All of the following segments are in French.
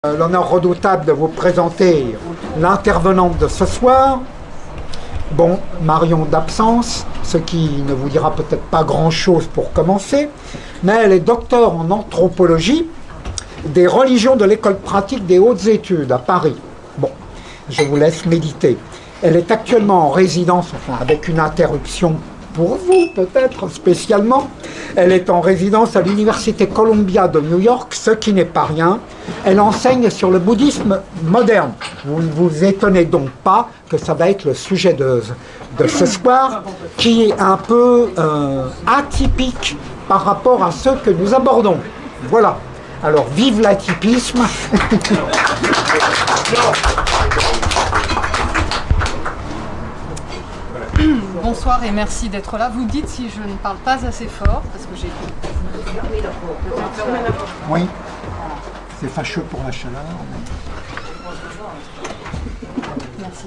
L'honneur redoutable de vous présenter l'intervenante de ce soir. Bon, Marion d'absence, ce qui ne vous dira peut-être pas grand-chose pour commencer, mais elle est docteur en anthropologie des religions de l'école pratique des hautes études à Paris. Bon, je vous laisse méditer. Elle est actuellement en résidence, enfin avec une interruption pour vous peut-être spécialement. Elle est en résidence à l'université Columbia de New York, ce qui n'est pas rien. Elle enseigne sur le bouddhisme moderne. Vous ne vous étonnez donc pas que ça va être le sujet de ce soir, qui est un peu atypique par rapport à ce que nous abordons. Voilà. Alors, vive l'atypisme. Bonsoir et merci d'être là. Vous dites si je ne parle pas assez fort, parce que j'ai... Oui, c'est fâcheux pour la chaleur. Merci.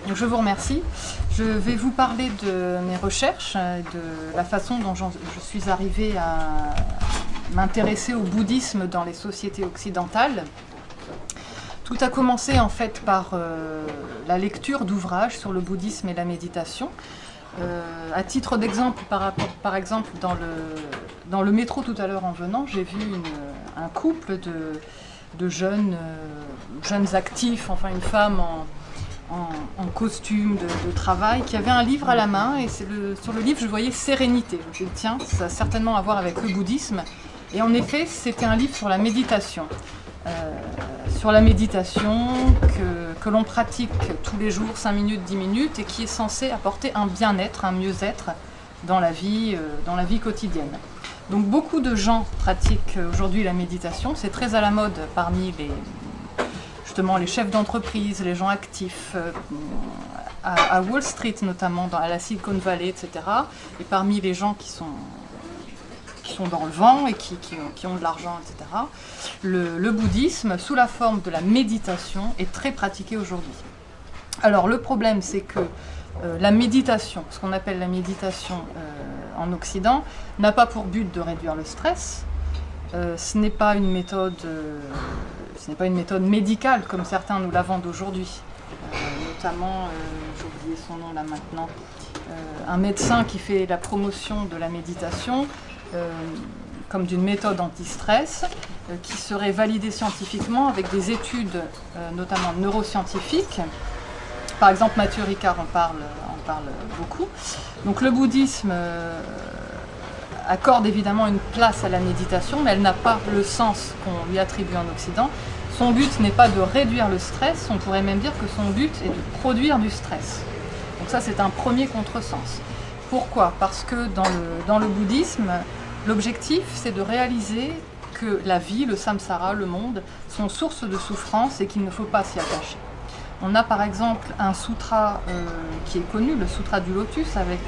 Donc, je vous remercie. Je vais vous parler de mes recherches, de la façon dont je suis arrivée à m'intéresser au bouddhisme dans les sociétés occidentales. Tout a commencé en fait par la lecture d'ouvrages sur le bouddhisme et la méditation. À titre d'exemple, par exemple, dans le métro tout à l'heure en venant, j'ai vu un couple de jeunes actifs, enfin une femme en costume de travail, qui avait un livre à la main, et sur le livre je voyais sérénité. Je me suis dit, tiens, ça a certainement à voir avec le bouddhisme. Et en effet, c'était un livre sur la méditation. Que l'on pratique tous les jours, 5 minutes, 10 minutes, et qui est censé apporter un bien-être, un mieux-être dans la vie quotidienne. Donc beaucoup de gens pratiquent aujourd'hui la méditation, c'est très à la mode parmi justement les chefs d'entreprise, les gens actifs, à Wall Street notamment, à la Silicon Valley, etc. Et parmi les gens qui sont dans le vent et qui ont de l'argent, etc. Le bouddhisme, sous la forme de la méditation, est très pratiqué aujourd'hui. Alors le problème, c'est que la méditation, ce qu'on appelle la méditation en Occident, n'a pas pour but de réduire le stress. Ce n'est pas une méthode médicale comme certains nous la vendent aujourd'hui. Notamment, j'ai oublié son nom là maintenant, un médecin qui fait la promotion de la méditation comme d'une méthode anti-stress qui serait validée scientifiquement avec des études notamment neuroscientifiques. Par exemple, Mathieu Ricard en parle beaucoup. Donc le bouddhisme accorde évidemment une place à la méditation, mais elle n'a pas le sens qu'on lui attribue en Occident. Son but n'est pas de réduire le stress, on pourrait même dire que son but est de produire du stress. Donc ça, c'est un premier contresens. Pourquoi? Parce que dans le bouddhisme, l'objectif, c'est de réaliser que la vie, le samsara, le monde, sont source de souffrance et qu'il ne faut pas s'y attacher. On a par exemple un sutra qui est connu, le sutra du lotus, avec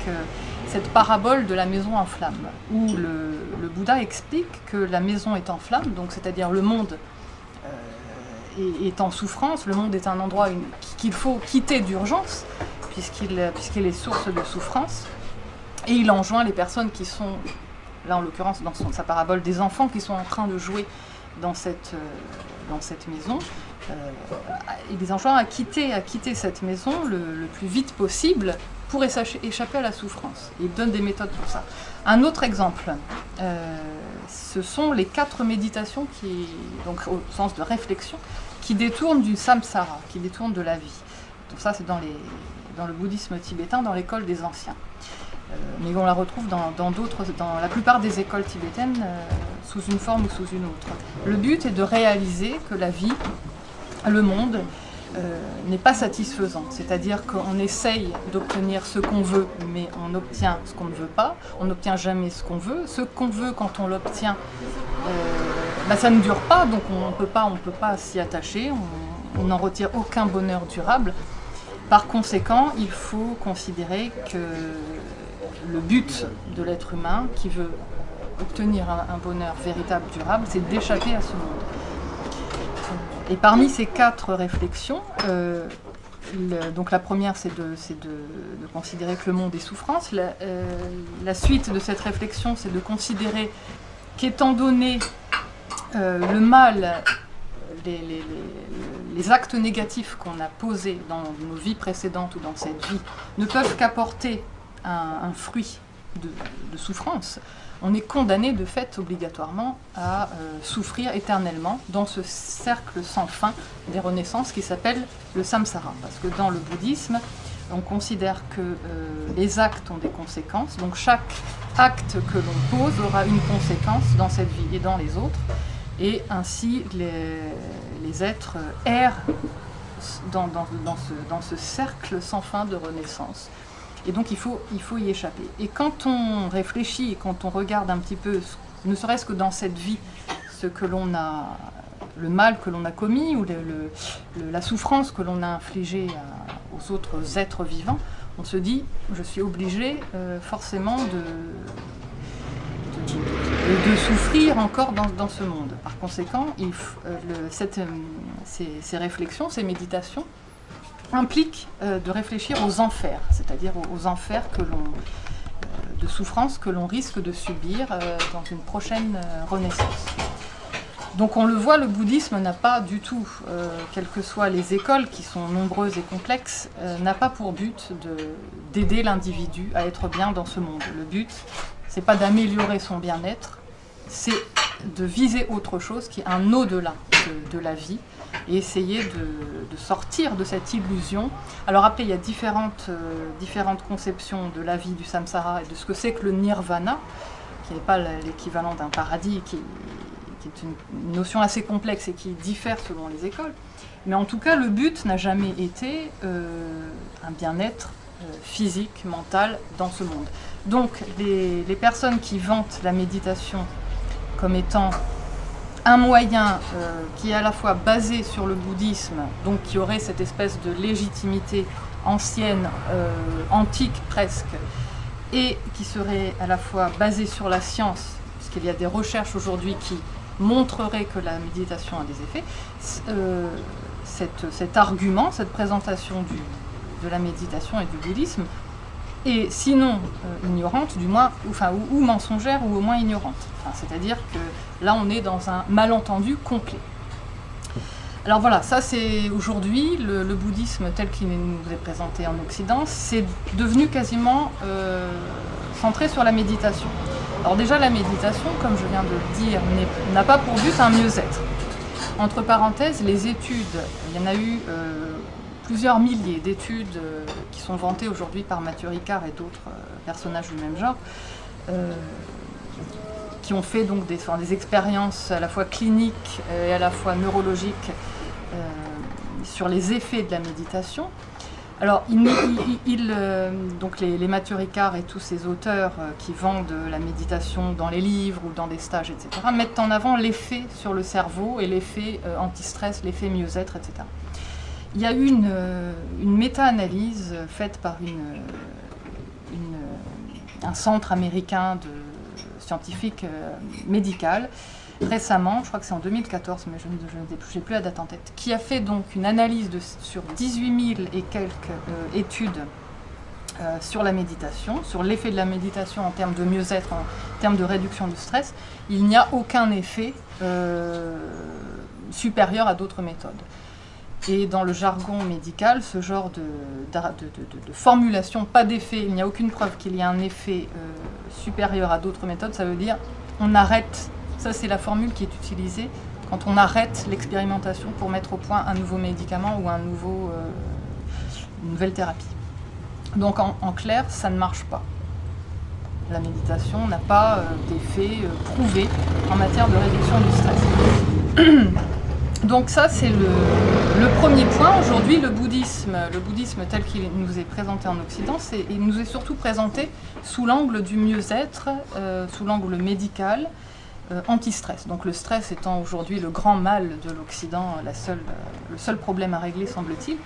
cette parabole de la maison en flammes, où le Bouddha explique que la maison est en flammes, donc c'est-à-dire le monde est en souffrance, le monde est un endroit qu'il faut quitter d'urgence, puisqu'il est source de souffrance, et il enjoint les personnes qui sont, là en l'occurrence dans sa parabole, des enfants qui sont en train de jouer dans cette maison, il les enjoint à quitter cette maison le plus vite possible pour échapper à la souffrance. Et il donne des méthodes pour ça. Un autre exemple, ce sont les 4 méditations, donc au sens de réflexion, qui détournent du samsara, qui détournent de la vie. Donc ça, c'est dans le bouddhisme tibétain, dans l'école des anciens. Mais on la retrouve dans la plupart des écoles tibétaines, sous une forme ou sous une autre. Le but est de réaliser que la vie, le monde, n'est pas satisfaisant. C'est-à-dire qu'on essaye d'obtenir ce qu'on veut, mais on obtient ce qu'on ne veut pas. On n'obtient jamais ce qu'on veut. Ce qu'on veut, quand on l'obtient, ça ne dure pas, donc on ne peut pas s'y attacher. On n'en retire aucun bonheur durable. Par conséquent, il faut considérer que le but de l'être humain, qui veut obtenir un bonheur véritable, durable, c'est d'échapper à ce monde. Et parmi ces 4 réflexions, donc la première, c'est de considérer que le monde est souffrance. La suite de cette réflexion, c'est de considérer qu'étant donné le mal, les actes négatifs qu'on a posés dans nos vies précédentes ou dans cette vie ne peuvent qu'apporter un fruit de souffrance, on est condamné de fait obligatoirement à souffrir éternellement dans ce cercle sans fin des renaissances qui s'appelle le samsara. Parce que dans le bouddhisme, on considère que les actes ont des conséquences, donc chaque acte que l'on pose aura une conséquence dans cette vie et dans les autres, et ainsi les êtres errent dans ce cercle sans fin de renaissance. Et donc il faut y échapper. Et quand on réfléchit et quand on regarde un petit peu, ne serait-ce que dans cette vie, ce que l'on a, le mal que l'on a commis ou la souffrance que l'on a infligée aux autres êtres vivants, on se dit, je suis obligé forcément de souffrir encore dans ce monde. Par conséquent, ces réflexions, ces méditations, implique de réfléchir aux enfers, c'est-à-dire aux enfers de souffrance que l'on risque de subir dans une prochaine renaissance. Donc on le voit, le bouddhisme n'a pas du tout, quelles que soient les écoles qui sont nombreuses et complexes, n'a pas pour but d'aider l'individu à être bien dans ce monde. Le but, c'est pas d'améliorer son bien-être, c'est de viser autre chose qui est un au-delà de la vie, et essayer de sortir de cette illusion. Alors après, il y a différentes conceptions de la vie, du samsara et de ce que c'est que le nirvana, qui n'est pas l'équivalent d'un paradis, qui est une notion assez complexe et qui diffère selon les écoles. Mais en tout cas, le but n'a jamais été un bien-être physique, mental dans ce monde. Donc les personnes qui vantent la méditation comme étant un moyen qui est à la fois basé sur le bouddhisme, donc qui aurait cette espèce de légitimité ancienne, antique presque, et qui serait à la fois basé sur la science, puisqu'il y a des recherches aujourd'hui qui montreraient que la méditation a des effets, cet argument, cette présentation de la méditation et du bouddhisme, et sinon ignorante, du moins, ou mensongère, ou au moins ignorante. C'est-à-dire que là, on est dans un malentendu complet. Alors voilà, ça c'est aujourd'hui, le bouddhisme tel qu'il nous est présenté en Occident, c'est devenu quasiment centré sur la méditation. Alors déjà, la méditation, comme je viens de le dire, n'a pas pour but un mieux-être. Entre parenthèses, les études, il y en a eu plusieurs milliers d'études qui sont vantées aujourd'hui par Matthieu Ricard et d'autres personnages du même genre, qui ont fait donc des expériences à la fois cliniques et à la fois neurologiques sur les effets de la méditation. Alors, donc les Matthieu Ricard et tous ces auteurs qui vendent la méditation dans les livres ou dans des stages, etc., mettent en avant l'effet sur le cerveau et l'effet anti-stress, l'effet mieux-être, etc. Il y a eu une méta-analyse faite par un centre américain de scientifique médical récemment, je crois que c'est en 2014, mais je n'ai plus la date en tête, qui a fait donc une analyse sur 18 000 et quelques études sur la méditation, sur l'effet de la méditation en termes de mieux-être, en termes de réduction du stress. Il n'y a aucun effet supérieur à d'autres méthodes. Et dans le jargon médical, ce genre de formulation, pas d'effet, il n'y a aucune preuve qu'il y ait un effet supérieur à d'autres méthodes, ça veut dire on arrête, ça c'est la formule qui est utilisée quand on arrête l'expérimentation pour mettre au point un nouveau médicament ou une nouvelle thérapie. Donc en clair, ça ne marche pas. La méditation n'a pas d'effet prouvé en matière de réduction du stress. Donc ça, c'est le premier point. Aujourd'hui, le bouddhisme tel qu'il nous est présenté en Occident, il nous est surtout présenté sous l'angle du mieux-être, sous l'angle médical, anti-stress. Donc le stress étant aujourd'hui le grand mal de l'Occident, le seul problème à régler, semble-t-il.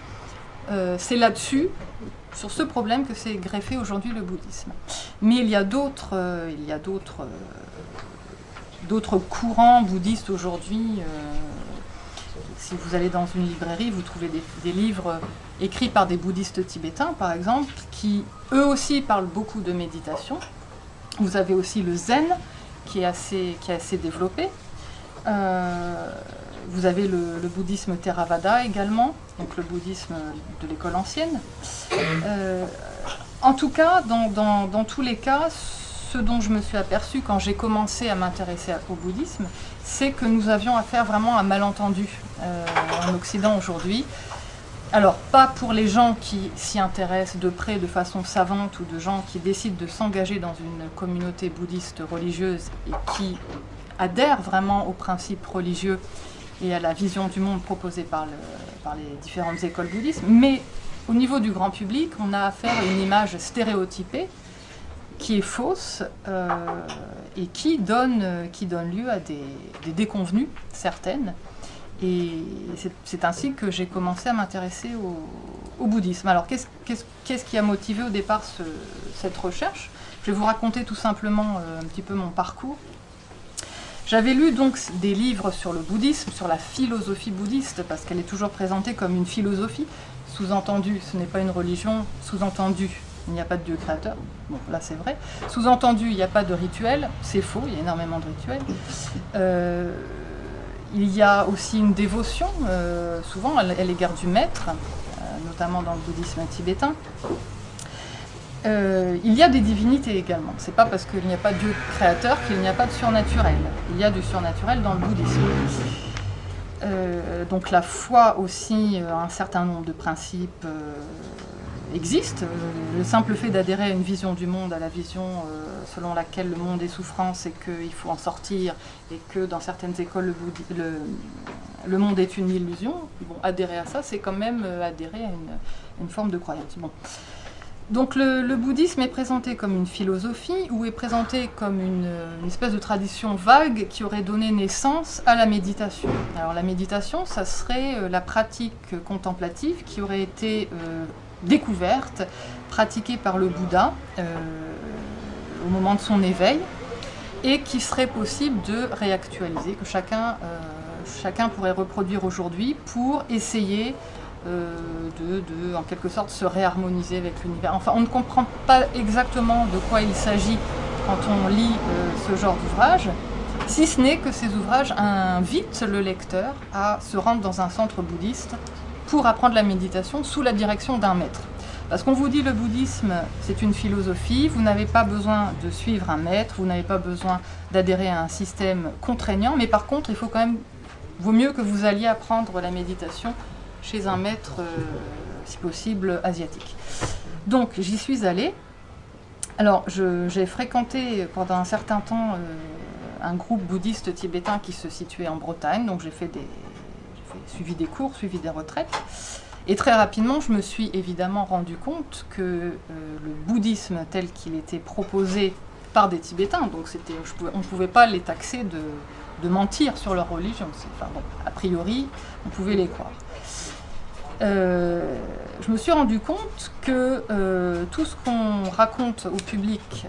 C'est là-dessus, sur ce problème, que s'est greffé aujourd'hui le bouddhisme. Mais il y a d'autres courants bouddhistes aujourd'hui. Si vous allez dans une librairie, vous trouvez des livres écrits par des bouddhistes tibétains, par exemple, qui eux aussi parlent beaucoup de méditation. Vous avez aussi le zen, qui est assez développé. Vous avez le bouddhisme Theravada également, donc le bouddhisme de l'école ancienne. En tout cas, dans tous les cas, ce dont je me suis aperçue quand j'ai commencé à m'intéresser au bouddhisme, c'est que nous avions affaire vraiment à un malentendu en Occident aujourd'hui. Alors, pas pour les gens qui s'y intéressent de près de façon savante ou de gens qui décident de s'engager dans une communauté bouddhiste religieuse et qui adhèrent vraiment aux principes religieux et à la vision du monde proposée par les différentes écoles bouddhistes, mais au niveau du grand public, on a affaire à une image stéréotypée qui est fausse et qui donne lieu à des déconvenues certaines. Et c'est ainsi que j'ai commencé à m'intéresser au bouddhisme. Alors qu'est-ce qui a motivé au départ cette recherche? Je vais vous raconter tout simplement un petit peu mon parcours. J'avais lu donc des livres sur le bouddhisme, sur la philosophie bouddhiste, parce qu'elle est toujours présentée comme une philosophie. Sous-entendu, ce n'est pas une religion. Sous-entendu, il n'y a pas de Dieu créateur. Bon, là c'est vrai. Sous-entendu, il n'y a pas de rituel. C'est faux, il y a énormément de rituels. Il y a aussi une dévotion, souvent à l'égard du maître, notamment dans le bouddhisme tibétain. Il y a des divinités également. C'est pas parce qu'il n'y a pas de Dieu créateur qu'il n'y a pas de surnaturel. Il y a du surnaturel dans le bouddhisme. Donc la foi aussi, un certain nombre de principes existent. Le simple fait d'adhérer à une vision du monde, à la vision selon laquelle le monde est souffrance et qu'il faut en sortir, et que dans certaines écoles le monde est une illusion, bon, adhérer à ça, c'est quand même adhérer à une forme de croyance. Bon. Donc le bouddhisme est présenté comme une philosophie ou est présenté comme une espèce de tradition vague qui aurait donné naissance à la méditation. Alors la méditation, ça serait la pratique contemplative qui aurait été découverte, pratiquée par le Bouddha au moment de son éveil et qui serait possible de réactualiser, que chacun pourrait reproduire aujourd'hui pour essayer en quelque sorte se réharmoniser avec l'univers. Enfin, on ne comprend pas exactement de quoi il s'agit quand on lit ce genre d'ouvrage, si ce n'est que ces ouvrages invitent le lecteur à se rendre dans un centre bouddhiste pour apprendre la méditation sous la direction d'un maître. Parce qu'on vous dit le bouddhisme, c'est une philosophie, vous n'avez pas besoin de suivre un maître, vous n'avez pas besoin d'adhérer à un système contraignant, mais par contre, vaut mieux que vous alliez apprendre la méditation chez un maître, si possible, asiatique. Donc, j'y suis allée. Alors, j'ai fréquenté pendant un certain temps un groupe bouddhiste tibétain qui se situait en Bretagne. Donc, j'ai suivi des cours, suivi des retraites. Et très rapidement, je me suis évidemment rendu compte que le bouddhisme tel qu'il était proposé par des Tibétains, donc on ne pouvait pas les taxer de mentir sur leur religion. Enfin, bon, a priori, on pouvait les croire. Je me suis rendu compte que tout ce qu'on raconte au public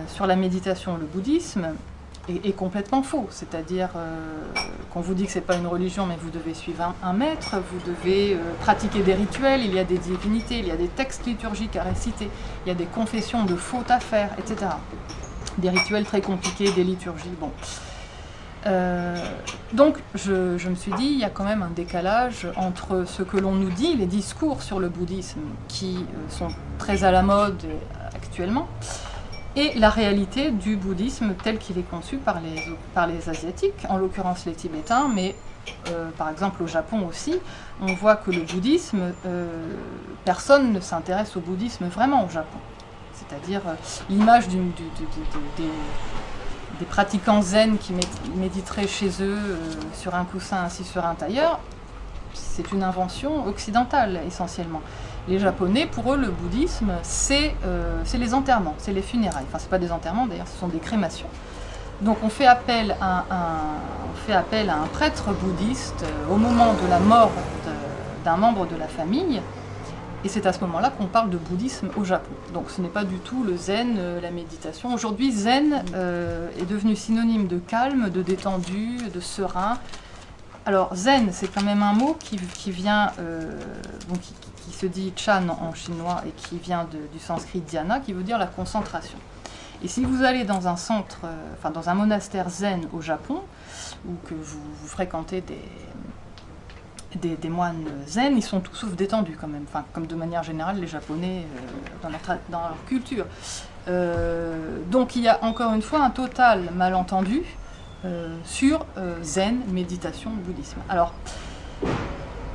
sur la méditation et le bouddhisme est complètement faux. C'est-à-dire qu'on vous dit que ce n'est pas une religion, mais vous devez suivre un maître, vous devez pratiquer des rituels, il y a des divinités, il y a des textes liturgiques à réciter, il y a des confessions de fautes à faire, etc. Des rituels très compliqués, des liturgies, bon. Donc je me suis dit, il y a quand même un décalage entre ce que l'on nous dit, les discours sur le bouddhisme qui sont très à la mode actuellement, et la réalité du bouddhisme tel qu'il est conçu par les Asiatiques, en l'occurrence les Tibétains, mais par exemple au Japon aussi, on voit que le bouddhisme, personne ne s'intéresse au bouddhisme vraiment au Japon. C'est-à-dire l'image des pratiquants zen qui méditeraient chez eux sur un coussin assis sur un tailleur, c'est une invention occidentale essentiellement. Les Japonais, pour eux, le bouddhisme, c'est les enterrements, c'est les funérailles. Enfin, c'est pas des enterrements d'ailleurs, ce sont des crémations. Donc on fait appel à un prêtre bouddhiste au moment de la mort d'un membre de la famille. Et c'est à ce moment-là qu'on parle de bouddhisme au Japon. Donc ce n'est pas du tout le zen, la méditation. Aujourd'hui, zen est devenu synonyme de calme, de détendu, de serein. Alors zen, c'est quand même un mot qui vient, qui se dit chan en chinois et qui vient du sanskrit dhyana, qui veut dire la concentration. Et si vous allez dans un centre, dans un monastère zen au Japon, ou que vous fréquentez des moines zen, ils sont tout sauf détendus quand même, enfin, comme de manière générale les Japonais dans leur culture. Donc il y a encore une fois un total malentendu sur zen, méditation, bouddhisme. Alors,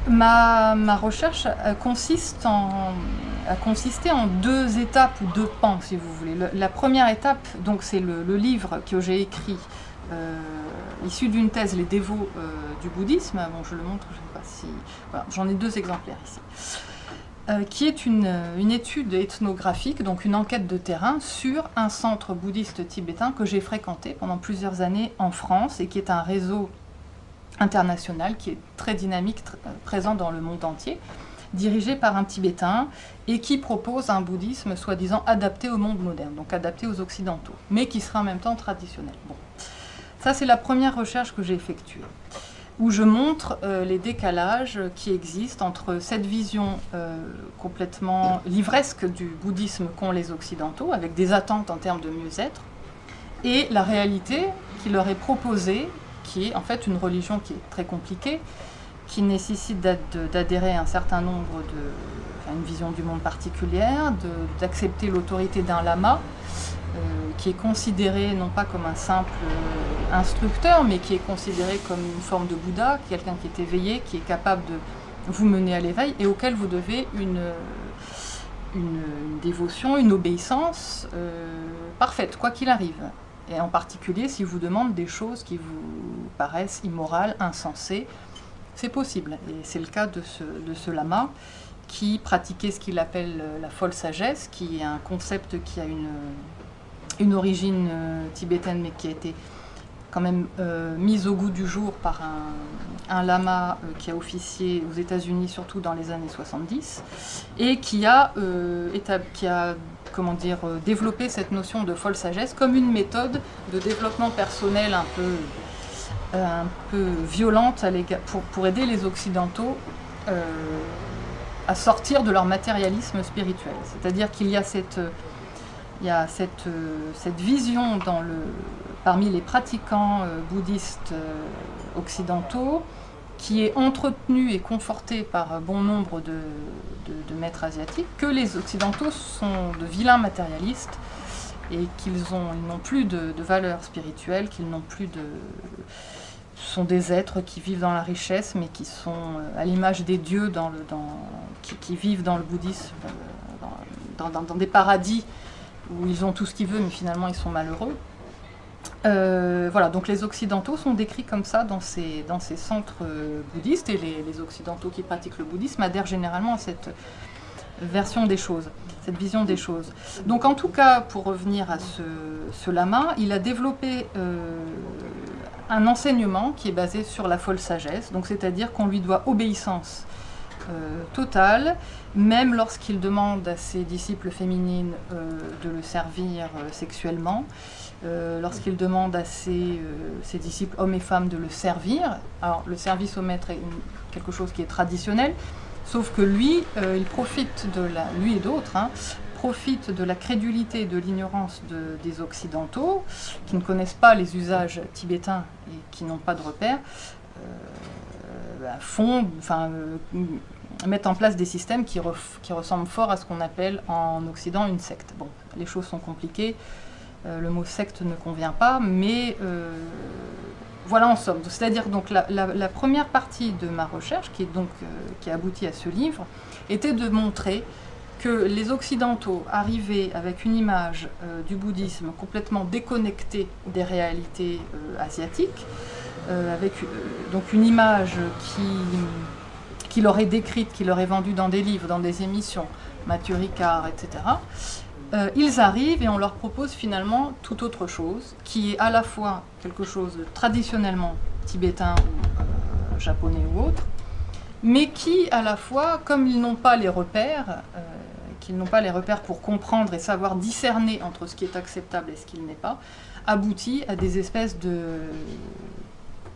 ma recherche a consisté en deux étapes ou deux pans, si vous voulez. La première étape, donc, c'est le livre que j'ai écrit, issu d'une thèse, Les dévots du bouddhisme. Bon, je le montre, je ne sais pas si... Voilà, j'en ai deux exemplaires ici. Qui est une étude ethnographique, donc une enquête de terrain sur un centre bouddhiste tibétain que j'ai fréquenté pendant plusieurs années en France et qui est un réseau international qui est très dynamique, présent dans le monde entier, dirigé par un Tibétain et qui propose un bouddhisme soi-disant adapté au monde moderne, donc adapté aux Occidentaux, mais qui sera en même temps traditionnel. Bon. Ça, c'est la première recherche que j'ai effectuée, où je montre les décalages qui existent entre cette vision complètement livresque du bouddhisme qu'ont les Occidentaux, avec des attentes en termes de mieux-être, et la réalité qui leur est proposée, qui est en fait une religion qui est très compliquée, qui nécessite d'adhérer à un certain nombre une vision du monde particulière, d'accepter l'autorité d'un lama, qui est considéré non pas comme un simple instructeur, mais qui est considéré comme une forme de Bouddha, quelqu'un qui est éveillé, qui est capable de vous mener à l'éveil, et auquel vous devez une dévotion, une obéissance parfaite, quoi qu'il arrive. Et en particulier, s'il vous demande des choses qui vous paraissent immorales, insensées, c'est possible. Et c'est le cas de ce lama qui pratiquait ce qu'il appelle la folle sagesse, qui est un concept qui a une origine tibétaine, mais qui a été quand même mise au goût du jour par un lama qui a officié aux États-Unis, surtout dans les années 70, et qui a développé cette notion de folle sagesse comme une méthode de développement personnel un peu violente pour aider les Occidentaux à sortir de leur matérialisme spirituel. C'est-à-dire qu'il y a cette vision parmi les pratiquants bouddhistes occidentaux qui est entretenue et confortée par bon nombre de maîtres asiatiques, que les Occidentaux sont de vilains matérialistes et qu'ils n'ont plus de valeur spirituelle, qu'ils n'ont plus de... Ce sont des êtres qui vivent dans la richesse, mais qui sont à l'image des dieux qui vivent dans le bouddhisme, dans des paradis où ils ont tout ce qu'ils veulent, mais finalement ils sont malheureux. Voilà, donc les Occidentaux sont décrits comme ça dans ces centres bouddhistes, et les Occidentaux qui pratiquent le bouddhisme adhèrent généralement à cette version des choses, cette vision des choses. Donc en tout cas, pour revenir à ce lama, il a développé un enseignement qui est basé sur la folle sagesse, donc c'est-à-dire qu'on lui doit obéissance totale, même lorsqu'il demande à ses disciples féminines de le servir sexuellement, lorsqu'il demande à ses disciples hommes et femmes de le servir. Alors le service au maître est quelque chose qui est traditionnel, sauf que lui, il profite lui et d'autres, profitent de la crédulité et de l'ignorance des Occidentaux, qui ne connaissent pas les usages tibétains et qui n'ont pas de repères, mettent en place des systèmes qui ressemblent fort à ce qu'on appelle en Occident une secte. Bon, les choses sont compliquées, le mot secte ne convient pas, mais voilà en somme. C'est-à-dire donc la première partie de ma recherche, qui a abouti à ce livre, était de montrer que les Occidentaux arrivaient avec une image du bouddhisme complètement déconnectée des réalités asiatiques, avec donc une image qui leur est décrite, qui leur est vendue dans des livres, dans des émissions, Mathieu Ricard, etc. Ils arrivent et on leur propose finalement tout autre chose, qui est à la fois quelque chose de traditionnellement tibétain ou japonais ou autre, mais qui à la fois, comme ils n'ont pas les repères, pour comprendre et savoir discerner entre ce qui est acceptable et ce qui ne l'est pas, aboutit à des espèces de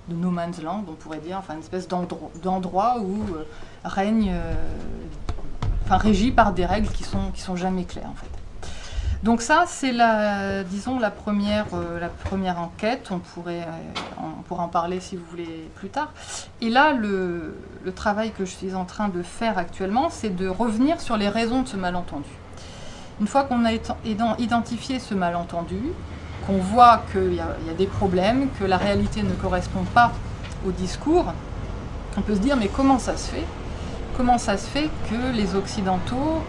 no man's land, on pourrait dire, enfin une espèce d'endroit où régi par des règles qui sont jamais claires en fait. Donc ça, c'est disons la première enquête. On pourra en parler si vous voulez plus tard. Et là, le travail que je suis en train de faire actuellement, c'est de revenir sur les raisons de ce malentendu. Une fois qu'on a identifié ce malentendu, qu'on voit qu'il y a des problèmes, que la réalité ne correspond pas au discours, on peut se dire mais comment ça se fait? Comment ça se fait que les Occidentaux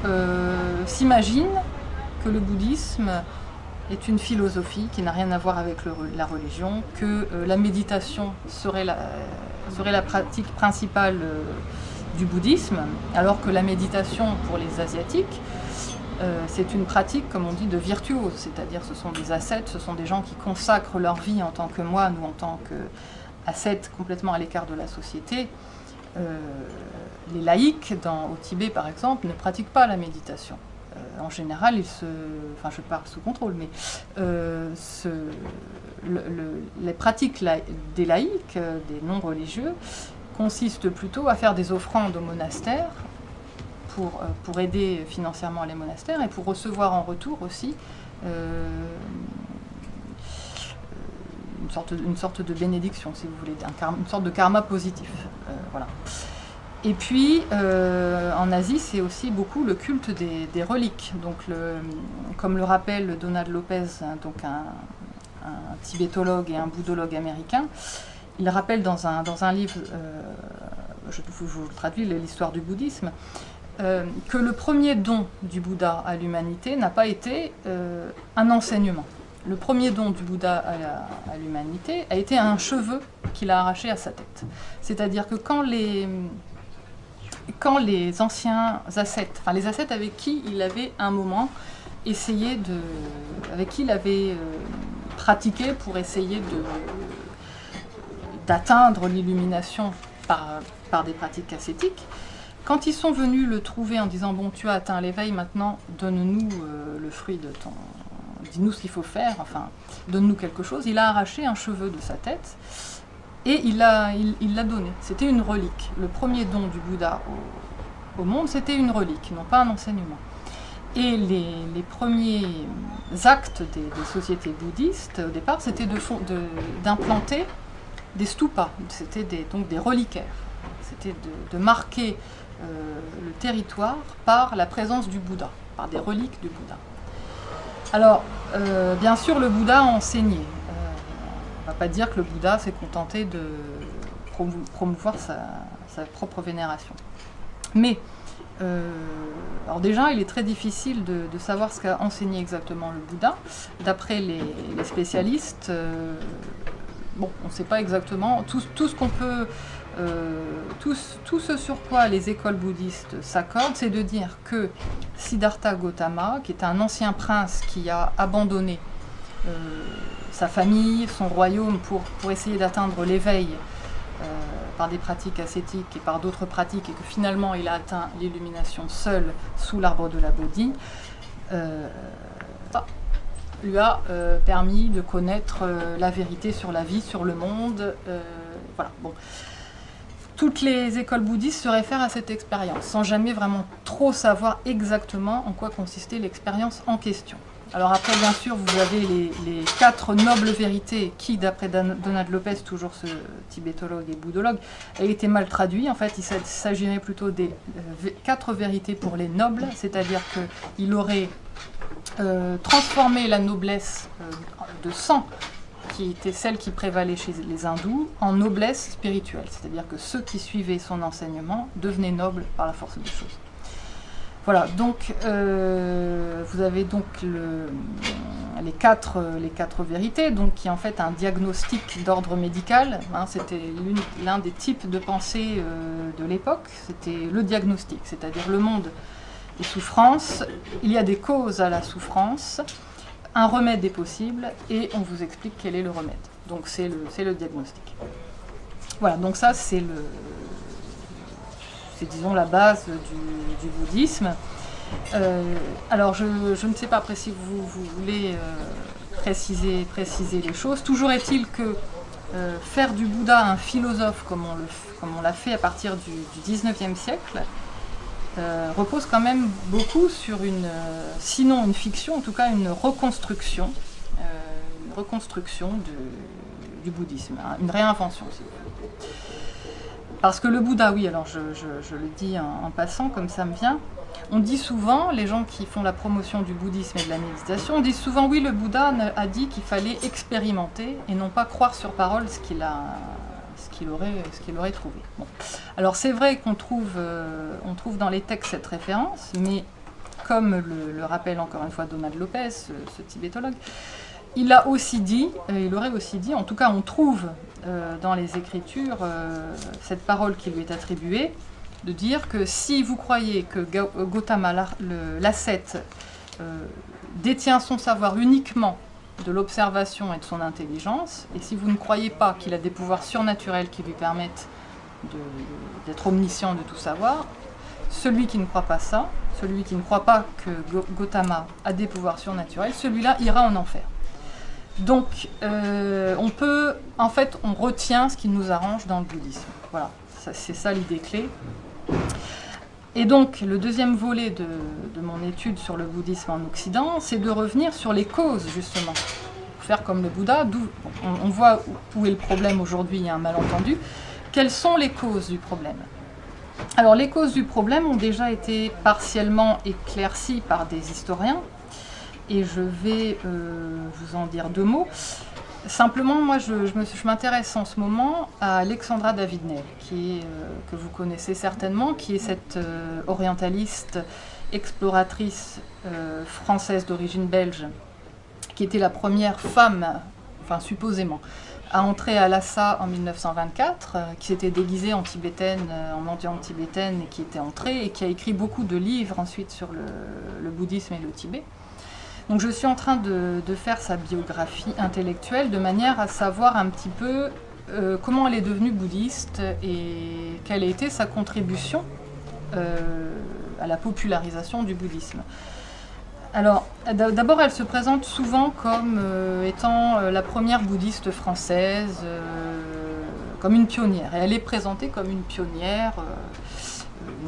s'imaginent que le bouddhisme est une philosophie qui n'a rien à voir avec la religion, que la méditation serait la pratique principale du bouddhisme, alors que la méditation pour les Asiatiques, c'est une pratique, comme on dit, de virtuose, c'est-à-dire ce sont des ascètes, ce sont des gens qui consacrent leur vie en tant que moine ou en tant qu'ascètes complètement à l'écart de la société. Les laïcs, au Tibet par exemple, ne pratiquent pas la méditation. En général, enfin je parle sous contrôle, mais les pratiques des laïcs, des non-religieux, consistent plutôt à faire des offrandes aux monastères pour aider financièrement les monastères et pour recevoir en retour aussi une sorte de bénédiction, si vous voulez, une sorte de karma positif. Voilà. Et puis, en Asie, c'est aussi beaucoup le culte des reliques. Donc, comme le rappelle Donald Lopez, donc un tibétologue et un bouddhologue américain, il rappelle dans un livre, je vous le traduis, l'histoire du bouddhisme, que le premier don du Bouddha à l'humanité n'a pas été un enseignement. Le premier don du Bouddha à l'humanité a été un cheveu qu'il a arraché à sa tête. C'est-à-dire que quand les anciens ascètes, enfin les ascètes avec qui il avait un moment essayé avec qui il avait pratiqué pour essayer d'atteindre l'illumination par des pratiques ascétiques, quand ils sont venus le trouver en disant « Bon, tu as atteint l'éveil, maintenant donne-nous le fruit de ton... dis-nous ce qu'il faut faire, enfin, donne-nous quelque chose », il a arraché un cheveu de sa tête et il l'a donné. C'était une relique. Le premier don du Bouddha au monde, c'était une relique, non pas un enseignement. Et les premiers actes des sociétés bouddhistes, au départ, c'était d'implanter des stupas, c'était donc des reliquaires. C'était de marquer le territoire par la présence du Bouddha, par des reliques du Bouddha. Alors, bien sûr, le Bouddha a enseigné. On ne va pas dire que le Bouddha s'est contenté de promouvoir sa propre vénération. Mais, alors déjà, il est très difficile de savoir ce qu'a enseigné exactement le Bouddha. D'après les spécialistes, bon, on ne sait pas exactement. Tout ce qu'on peut... tout ce sur quoi les écoles bouddhistes s'accordent, c'est de dire que Siddhartha Gautama, qui est un ancien prince qui a abandonné sa famille, son royaume pour essayer d'atteindre l'éveil par des pratiques ascétiques et par d'autres pratiques, et que finalement il a atteint l'illumination seul sous l'arbre de la Bodhi, lui a permis de connaître la vérité sur la vie, sur le monde. Voilà, bon. Toutes les écoles bouddhistes se réfèrent à cette expérience, sans jamais vraiment trop savoir exactement en quoi consistait l'expérience en question. Alors après, bien sûr, vous avez les 4 nobles vérités qui, d'après Donald Lopez, toujours ce tibétologue et bouddhologue, a été mal traduit. En fait, il s'agirait plutôt des 4 vérités pour les nobles, c'est-à-dire qu'il aurait transformé la noblesse de sang, qui était celle qui prévalait chez les hindous, en noblesse spirituelle, c'est-à-dire que ceux qui suivaient son enseignement devenaient nobles par la force des choses. Voilà, donc vous avez donc les quatre vérités, donc qui est en fait un diagnostic d'ordre médical, hein, c'était l'un des types de pensée de l'époque, c'était le diagnostic, c'est-à-dire le monde est souffrance, il y a des causes à la souffrance, un remède est possible et on vous explique quel est le remède. Donc c'est le diagnostic. Voilà, donc ça c'est disons la base du bouddhisme. Alors je ne sais pas après si vous voulez préciser les choses. Toujours est-il que faire du Bouddha un philosophe comme on l'a fait à partir du 19e siècle repose quand même beaucoup sur sinon une fiction, en tout cas une reconstruction du bouddhisme, hein, une réinvention, si vous voulez. Parce que le Bouddha, oui, alors je le dis en passant, comme ça me vient, on dit souvent, les gens qui font la promotion du bouddhisme et de la méditation, on dit souvent, oui, le Bouddha a dit qu'il fallait expérimenter et non pas croire sur parole ce qu'il aurait trouvé. Bon. Alors c'est vrai qu'on trouve dans les textes cette référence, mais comme le rappelle encore une fois Donald Lopez, ce tibétologue, il aurait aussi dit, en tout cas on trouve dans les Écritures cette parole qui lui est attribuée, de dire que si vous croyez que Gautama, l'ascète, détient son savoir uniquement de l'observation et de son intelligence, et si vous ne croyez pas qu'il a des pouvoirs surnaturels qui lui permettent d'être omniscient, de tout savoir, celui qui ne croit pas ça, celui qui ne croit pas que Gautama a des pouvoirs surnaturels, celui-là ira en enfer. Donc, on retient ce qui nous arrange dans le bouddhisme. Voilà, c'est ça l'idée clé. Et donc, le deuxième volet de mon étude sur le bouddhisme en Occident, c'est de revenir sur les causes, justement. Faire comme le Bouddha, on voit où est le problème aujourd'hui, il y a un malentendu. Quelles sont les causes du problème? Alors, les causes du problème ont déjà été partiellement éclaircies par des historiens, et je vais vous en dire deux mots. Simplement, moi, je m'intéresse en ce moment à Alexandra David-Néel, que vous connaissez certainement, qui est cette orientaliste, exploratrice française d'origine belge, qui était la première femme, enfin supposément, à entrer à Lhasa en 1924, qui s'était déguisée en tibétaine, en mendiante tibétaine, et qui était entrée, et qui a écrit beaucoup de livres ensuite sur le bouddhisme et le Tibet. Donc je suis en train de faire sa biographie intellectuelle de manière à savoir un petit peu comment elle est devenue bouddhiste et quelle a été sa contribution à la popularisation du bouddhisme. Alors d'abord elle se présente souvent comme étant la première bouddhiste française, comme une pionnière. Et elle est présentée comme une pionnière,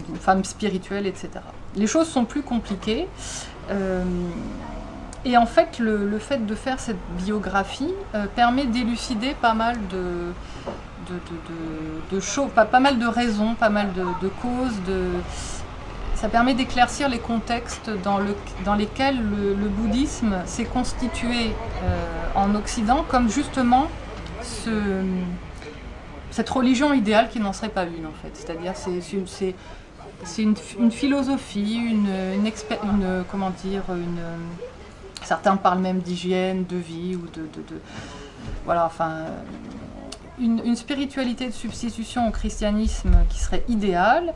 une femme spirituelle, etc. Les choses sont plus compliquées. Et en fait, le fait de faire cette biographie permet d'élucider pas mal de choses, pas mal de raisons, pas mal de causes. Ça permet d'éclaircir les contextes dans lesquels le bouddhisme s'est constitué en Occident comme justement cette religion idéale qui n'en serait pas une en fait. C'est-à-dire c'est une philosophie, comment dire, certains parlent même d'hygiène, de vie, ou voilà, enfin, une spiritualité de substitution au christianisme qui serait idéale.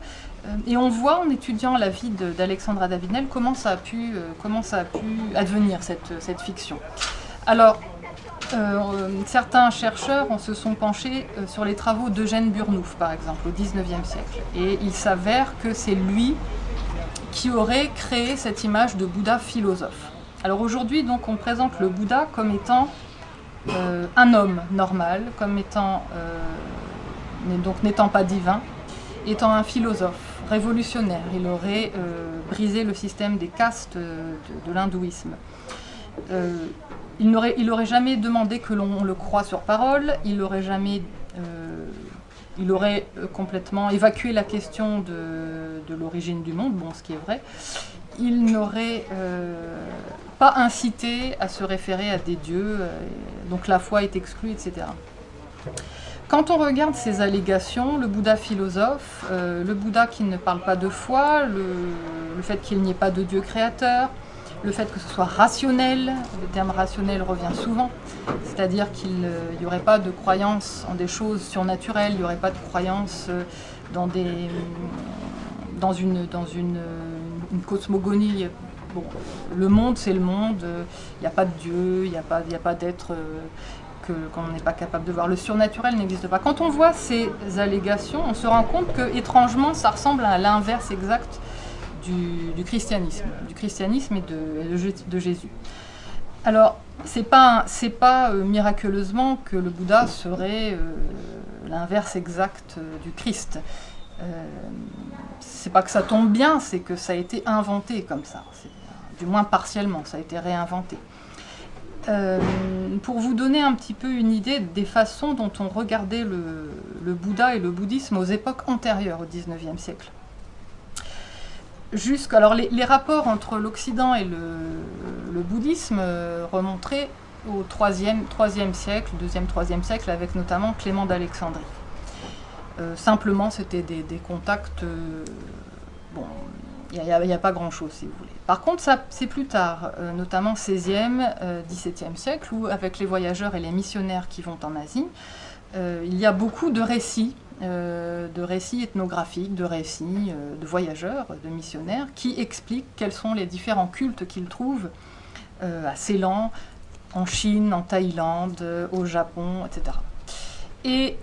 Et on voit en étudiant la vie d'Alexandra David-Néel comment ça a pu advenir cette fiction. Alors, certains chercheurs se sont penchés sur les travaux d'Eugène Burnouf, par exemple, au XIXe siècle. Et il s'avère que c'est lui qui aurait créé cette image de Bouddha philosophe. Alors aujourd'hui, donc, on présente le Bouddha comme étant un homme normal, comme étant, donc n'étant pas divin, étant un philosophe révolutionnaire. Il aurait brisé le système des castes de l'hindouisme. Il n'aurait jamais demandé que l'on le croie sur parole, il aurait complètement évacué la question de l'origine du monde, bon, ce qui est vrai. Il n'aurait pas incité à se référer à des dieux, donc la foi est exclue, etc. Quand on regarde ces allégations, le Bouddha philosophe, le Bouddha qui ne parle pas de foi, le fait qu'il n'y ait pas de Dieu créateur, le fait que ce soit rationnel, le terme rationnel revient souvent, c'est-à-dire qu'il n'y aurait pas de croyance en des choses surnaturelles, il n'y aurait pas de croyance dans une cosmogonie. Bon, le monde, c'est le monde, il n'y a pas de Dieu, il n'y a pas d'être qu'on n'est pas capable de voir. Le surnaturel n'existe pas. Quand on voit ces allégations, on se rend compte que, étrangement, ça ressemble à l'inverse exact du christianisme et de Jésus. Alors, c'est pas miraculeusement que le Bouddha serait l'inverse exact du Christ. C'est pas que ça tombe bien, c'est que ça a été inventé comme ça, du moins partiellement, ça a été réinventé. Pour vous donner un petit peu une idée des façons dont on regardait le Bouddha et le bouddhisme aux époques antérieures au XIXe siècle. Alors les rapports entre l'Occident et le bouddhisme remonteraient au IIIe siècle, 2e, 3e siècle, avec notamment Clément d'Alexandrie. Simplement, c'était des contacts... bon, il n'y a pas grand-chose, si vous voulez. Par contre, c'est plus tard, notamment 16e, 17e siècle, où avec les voyageurs et les missionnaires qui vont en Asie, il y a beaucoup de récits ethnographiques, de récits de voyageurs, de missionnaires, qui expliquent quels sont les différents cultes qu'ils trouvent à Ceylan, en Chine, en Thaïlande, au Japon, etc. Et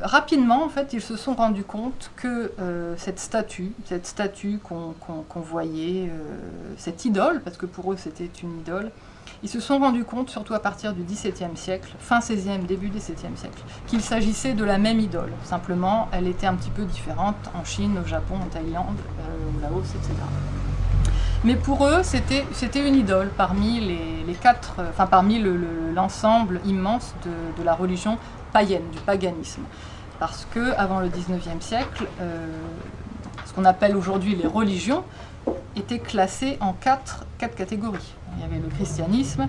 rapidement, en fait, ils se sont rendus compte que cette statue qu'on voyait, cette idole, parce que pour eux c'était une idole, ils se sont rendus compte, surtout à partir du XVIIe siècle, fin XVIe, début XVIIe siècle, qu'il s'agissait de la même idole. Simplement, elle était un petit peu différente en Chine, au Japon, en Thaïlande, au Laos, etc. Mais pour eux, c'était une idole parmi parmi l'ensemble immense de la religion païenne, du paganisme. Parce que avant le XIXe siècle, ce qu'on appelle aujourd'hui les religions étaient classées en quatre catégories. Il y avait le christianisme,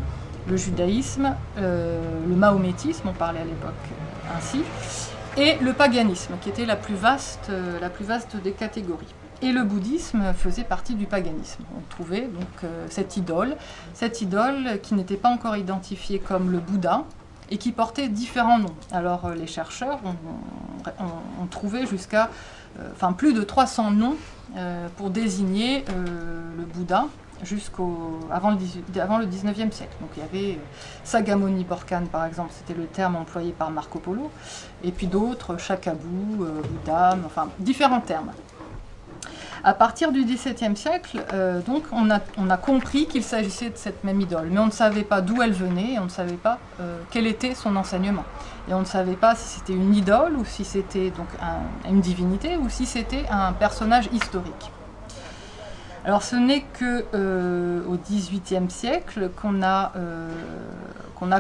le judaïsme, le mahométisme, on parlait à l'époque ainsi, et le paganisme, qui était la plus vaste des catégories. Et le bouddhisme faisait partie du paganisme. On trouvait donc cette idole qui n'était pas encore identifiée comme le Bouddha, et qui portait différents noms. Alors les chercheurs ont trouvé jusqu'à plus de 300 noms pour désigner le Bouddha avant le 19e siècle. Donc il y avait Sagamoni Borkan par exemple, c'était le terme employé par Marco Polo, et puis d'autres, Shakabu, Bouddha, enfin différents termes. À partir du XVIIe siècle, donc, on a compris qu'il s'agissait de cette même idole, mais on ne savait pas d'où elle venait, et on ne savait pas quel était son enseignement. Et on ne savait pas si c'était une idole, ou si c'était donc une divinité, ou si c'était un personnage historique. Alors ce n'est qu'au XVIIIe siècle qu'on a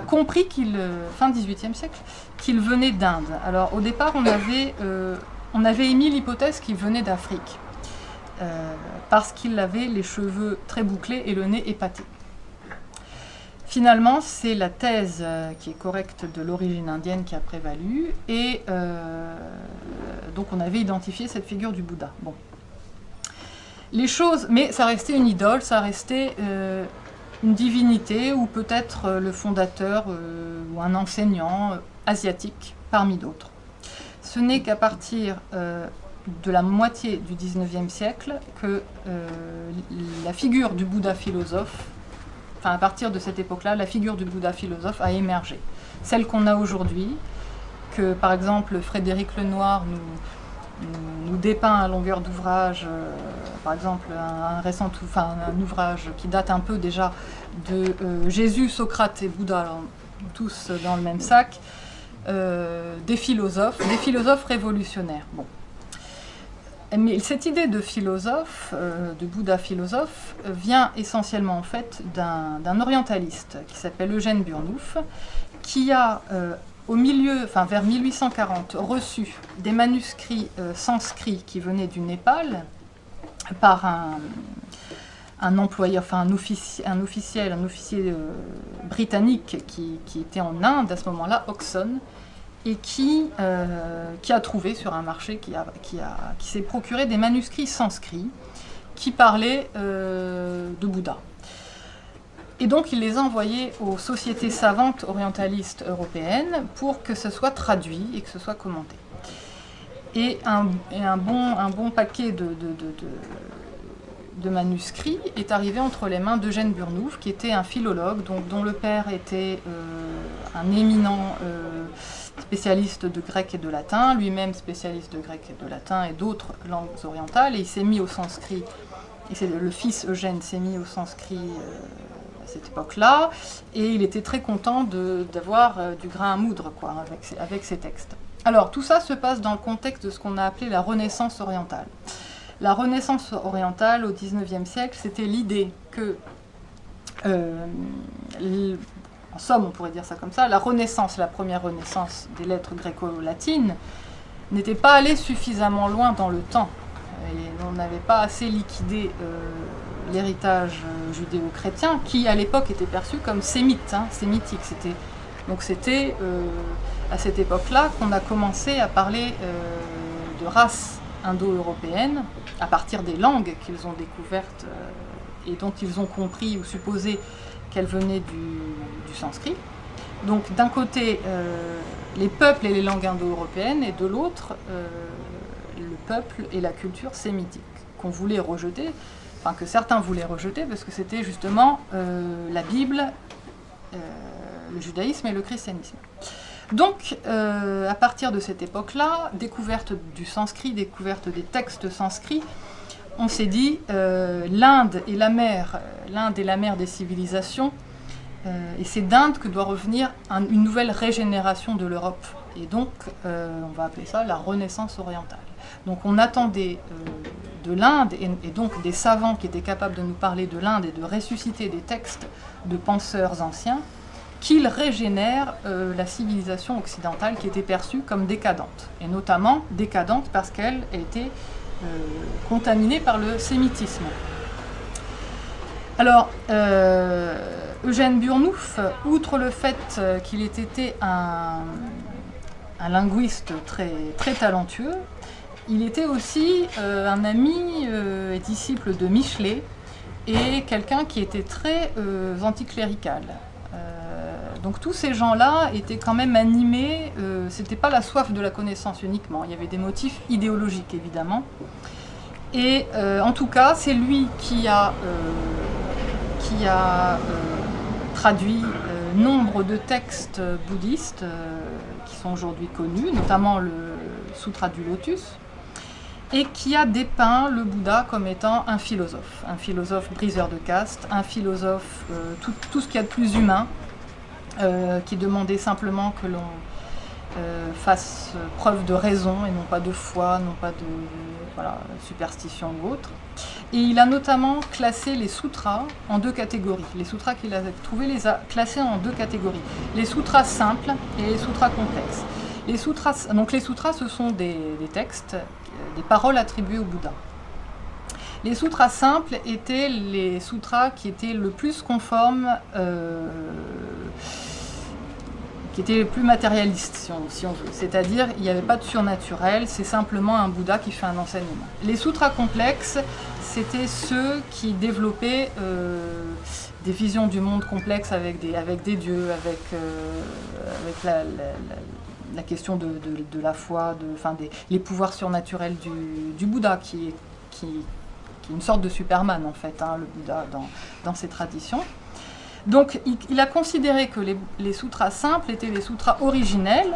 compris fin XVIIIe siècle, qu'il venait d'Inde. Alors au départ, on avait émis l'hypothèse qu'il venait d'Afrique. Parce qu'il avait les cheveux très bouclés et le nez épaté. Finalement, c'est la thèse qui est correcte de l'origine indienne qui a prévalu, et donc on avait identifié cette figure du Bouddha. Bon. Mais ça restait une idole, ça restait une divinité, ou peut-être le fondateur ou un enseignant asiatique parmi d'autres. Ce n'est qu'à partir de la moitié du XIXe siècle que la figure du Bouddha philosophe, à partir de cette époque-là, la figure du Bouddha philosophe a émergé. Celle qu'on a aujourd'hui, que par exemple Frédéric Lenoir nous dépeint à longueur d'ouvrage, par exemple un ouvrage qui date un peu déjà de Jésus, Socrate et Bouddha, alors, tous dans le même sac, des philosophes révolutionnaires. Bon. Mais cette idée de philosophe, de Bouddha philosophe, vient essentiellement en fait d'un orientaliste qui s'appelle Eugène Burnouf, qui a vers 1840 reçu des manuscrits sanscrits qui venaient du Népal par un employé, un officier britannique qui était en Inde à ce moment-là, Oxon, et qui a trouvé sur un marché, qui s'est procuré des manuscrits sanscrits qui parlaient de Bouddha. Et donc il les a envoyés aux sociétés savantes orientalistes européennes pour que ce soit traduit et que ce soit commenté. Et un bon paquet de manuscrits est arrivé entre les mains d'Eugène Burnouf, qui était un philologue, dont le père était un éminent spécialiste de grec et de latin, lui-même spécialiste de grec et de latin et d'autres langues orientales, et il s'est mis au sanskrit, et le fils Eugène s'est mis au sanskrit à cette époque-là, et il était très content d'avoir du grain à moudre avec ces textes. Alors, tout ça se passe dans le contexte de ce qu'on a appelé la Renaissance orientale. La Renaissance orientale, au XIXe siècle, c'était l'idée que, en somme, on pourrait dire ça comme ça, la Renaissance, la première Renaissance des lettres gréco-latines, n'était pas allée suffisamment loin dans le temps. Et on n'avait pas assez liquidé l'héritage judéo-chrétien, qui à l'époque était perçu comme sémite, sémitique. Donc c'était à cette époque-là qu'on a commencé à parler de race indo-européenne, à partir des langues qu'ils ont découvertes et dont ils ont compris ou supposé qu'elles venaient du sanskrit. Donc d'un côté, les peuples et les langues indo-européennes, et de l'autre, le peuple et la culture sémitique, qu'on voulait rejeter, enfin que certains voulaient rejeter, parce que c'était justement la Bible, le judaïsme et le christianisme. Donc, à partir de cette époque-là, découverte du sanskrit, découverte des textes sanscrits, on s'est dit l'Inde est la mère des civilisations, et c'est d'Inde que doit revenir une nouvelle régénération de l'Europe. Et donc, on va appeler ça la Renaissance orientale. Donc on attendait de l'Inde, et donc des savants qui étaient capables de nous parler de l'Inde et de ressusciter des textes de penseurs anciens, qu'ils régénèrent la civilisation occidentale qui était perçue comme décadente. Et notamment décadente parce qu'elle a été contaminée par le sémitisme. Alors, Eugène Burnouf, outre le fait qu'il ait été un linguiste très, très talentueux, il était aussi un ami et disciple de Michelet et quelqu'un qui était très anticlérical. Donc tous ces gens-là étaient quand même animés, c'était pas la soif de la connaissance uniquement, il y avait des motifs idéologiques évidemment. Et en tout cas, c'est lui qui a traduit nombre de textes bouddhistes qui sont aujourd'hui connus, notamment le Sutra du Lotus, et qui a dépeint le Bouddha comme étant un philosophe briseur de caste, un philosophe, tout ce qu'il y a de plus humain, qui demandait simplement que l'on fasse preuve de raison et non pas de foi, non pas de superstition ou autre. Et il a notamment classé les sutras en deux catégories. Les sutras qu'il a trouvés les a classés en deux catégories. Les sutras simples et les sutras complexes. Les sutras, ce sont des textes, des paroles attribuées au Bouddha. Les sutras simples étaient les sutras qui étaient le plus conformes, qui étaient les plus matérialistes, si on veut. C'est-à-dire, il n'y avait pas de surnaturel, c'est simplement un Bouddha qui fait un enseignement. Les sutras complexes, c'était ceux qui développaient des visions du monde complexes avec des dieux, avec la question de la foi, les pouvoirs surnaturels du Bouddha, qui est une sorte de Superman en fait, le Bouddha dans ses traditions. Donc il a considéré que les sutras simples étaient les sutras originels,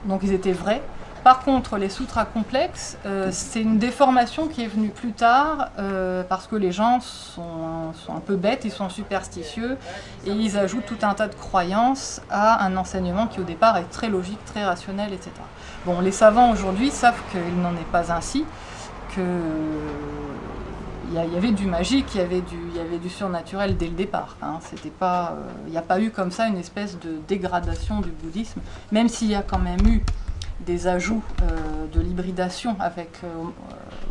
donc ils étaient vrais. Par contre, les sutras complexes, c'est une déformation qui est venue plus tard parce que les gens sont un peu bêtes, ils sont superstitieux et ils ajoutent tout un tas de croyances à un enseignement qui au départ est très logique, très rationnel, etc. Bon, les savants aujourd'hui savent qu'il n'en est pas ainsi, qu'il y avait du magique, il y avait du surnaturel dès le départ. Il n'y a pas eu comme ça une espèce de dégradation du bouddhisme, même s'il y a quand même eu des ajouts de l'hybridation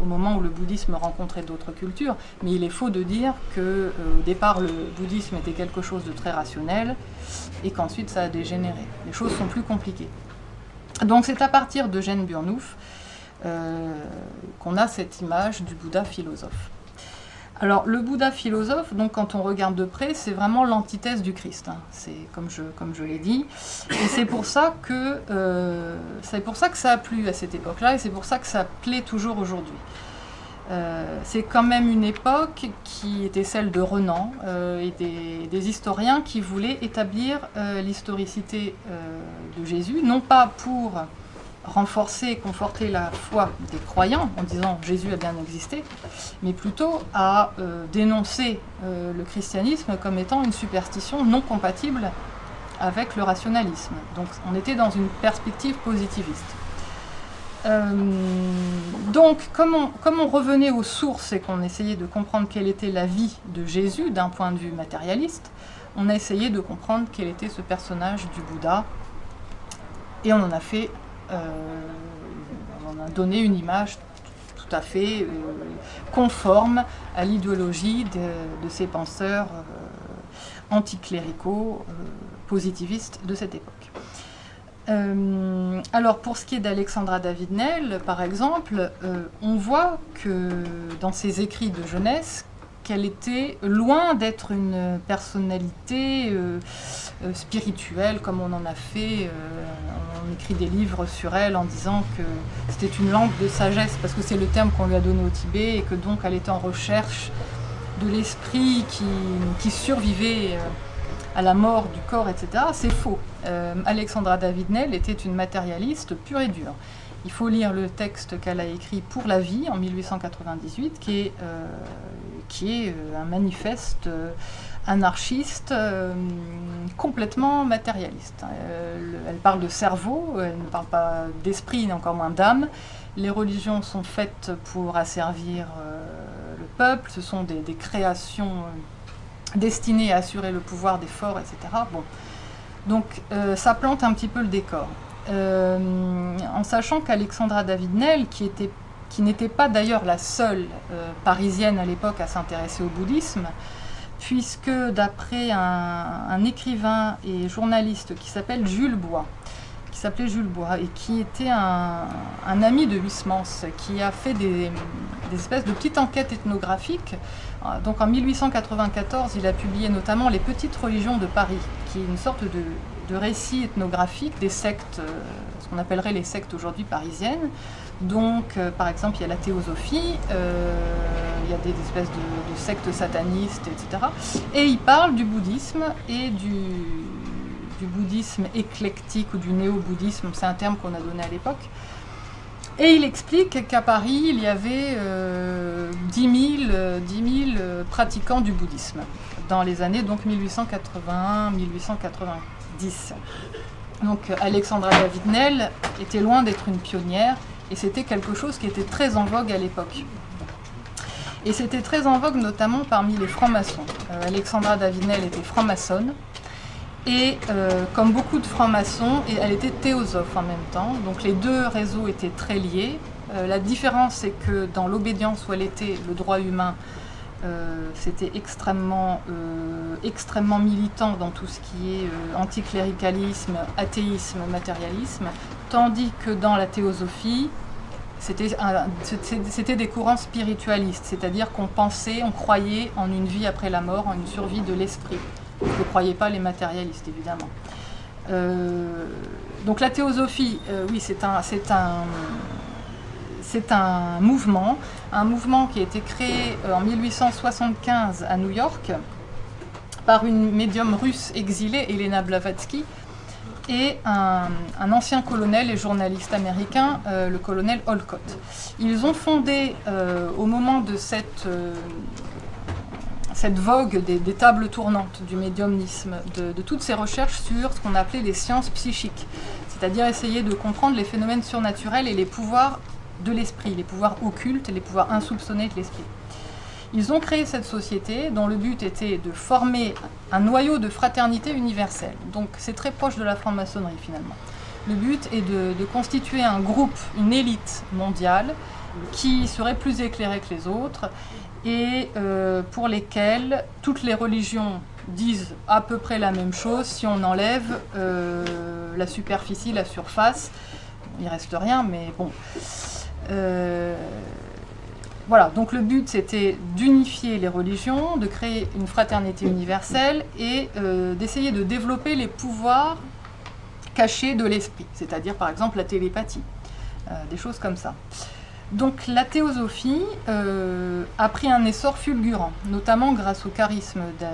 au moment où le bouddhisme rencontrait d'autres cultures. Mais il est faux de dire qu'au départ le bouddhisme était quelque chose de très rationnel et qu'ensuite ça a dégénéré. Les choses sont plus compliquées. Donc c'est à partir d'Eugène Burnouf qu'on a cette image du Bouddha philosophe. Alors le Bouddha philosophe, donc quand on regarde de près, c'est vraiment l'antithèse du Christ. C'est comme je l'ai dit, et c'est pour ça que ça a plu à cette époque-là, et c'est pour ça que ça plaît toujours aujourd'hui. C'est quand même une époque qui était celle de Renan et des historiens qui voulaient établir l'historicité de Jésus, non pas pour renforcer et conforter la foi des croyants en disant Jésus a bien existé, mais plutôt à dénoncer le christianisme comme étant une superstition non compatible avec le rationalisme. Donc on était dans une perspective positiviste. Donc, comme on revenait aux sources et qu'on essayait de comprendre quelle était la vie de Jésus d'un point de vue matérialiste, on a essayé de comprendre quel était ce personnage du Bouddha, et on en a fait, on en a donné une image tout à fait conforme à l'idéologie de ces penseurs anticléricaux, positivistes de cette époque. Alors pour ce qui est d'Alexandra David-Néel, par exemple, on voit que dans ses écrits de jeunesse, qu'elle était loin d'être une personnalité spirituelle, comme on en a fait, on écrit des livres sur elle en disant que c'était une langue de sagesse, parce que c'est le terme qu'on lui a donné au Tibet, et que donc elle était en recherche de l'esprit qui survivait à la mort du corps, etc. C'est faux. Alexandra David-Néel était une matérialiste pure et dure. Il faut lire le texte qu'elle a écrit pour la vie en 1898, qui est un manifeste anarchiste complètement matérialiste. Elle parle de cerveau, elle ne parle pas d'esprit, ni encore moins d'âme. Les religions sont faites pour asservir le peuple, ce sont des créations destinées à assurer le pouvoir des forts, etc. Bon. Donc ça plante un petit peu le décor. En sachant qu'Alexandra David-Néel, qui n'était pas d'ailleurs la seule parisienne à l'époque à s'intéresser au bouddhisme, puisque d'après un écrivain et journaliste qui s'appelait Jules Bois, et qui était un ami de Huysmans, qui a fait des espèces de petites enquêtes ethnographiques. Donc en 1894, il a publié notamment Les Petites Religions de Paris, qui est une sorte de récit ethnographique des sectes, ce qu'on appellerait les sectes aujourd'hui parisiennes. Donc par exemple, il y a la théosophie, il y a des espèces de sectes satanistes, etc. Et il parle du bouddhisme et du bouddhisme éclectique ou du néo-bouddhisme, c'est un terme qu'on a donné à l'époque. Et il explique qu'à Paris, il y avait 10 000 pratiquants du bouddhisme dans les années 1881-1890. Donc Alexandra David-Néel était loin d'être une pionnière, et c'était quelque chose qui était très en vogue à l'époque. Et c'était très en vogue notamment parmi les francs-maçons. Alexandra David-Néel était franc-maçonne, et comme beaucoup de francs-maçons, elle était théosophe en même temps, donc les deux réseaux étaient très liés. La différence, c'est que dans l'obédience où elle était, le droit humain, c'était extrêmement militant dans tout ce qui est anticléricalisme, athéisme, matérialisme, tandis que dans la théosophie, c'était des courants spiritualistes, c'est-à-dire qu'on pensait, on croyait en une vie après la mort, en une survie de l'esprit. Ne croyaient pas les matérialistes, évidemment. Donc la théosophie, oui, c'est un mouvement qui a été créé en 1875 à New York par une médium russe exilée, Elena Blavatsky, et un ancien colonel et journaliste américain, le colonel Olcott. Ils ont fondé, au moment de cette vogue des tables tournantes du médiumnisme, de toutes ces recherches sur ce qu'on appelait les sciences psychiques, c'est-à-dire essayer de comprendre les phénomènes surnaturels et les pouvoirs de l'esprit, les pouvoirs occultes et les pouvoirs insoupçonnés de l'esprit. Ils ont créé cette société dont le but était de former un noyau de fraternité universelle. Donc c'est très proche de la franc-maçonnerie finalement. Le but est de constituer un groupe, une élite mondiale qui serait plus éclairée que les autres, et pour lesquels toutes les religions disent à peu près la même chose si on enlève la superficie, la surface. Il ne reste rien, mais bon. Voilà, donc le but c'était d'unifier les religions, de créer une fraternité universelle et d'essayer de développer les pouvoirs cachés de l'esprit, c'est-à-dire par exemple la télépathie, des choses comme ça. Donc la théosophie a pris un essor fulgurant, notamment grâce au charisme de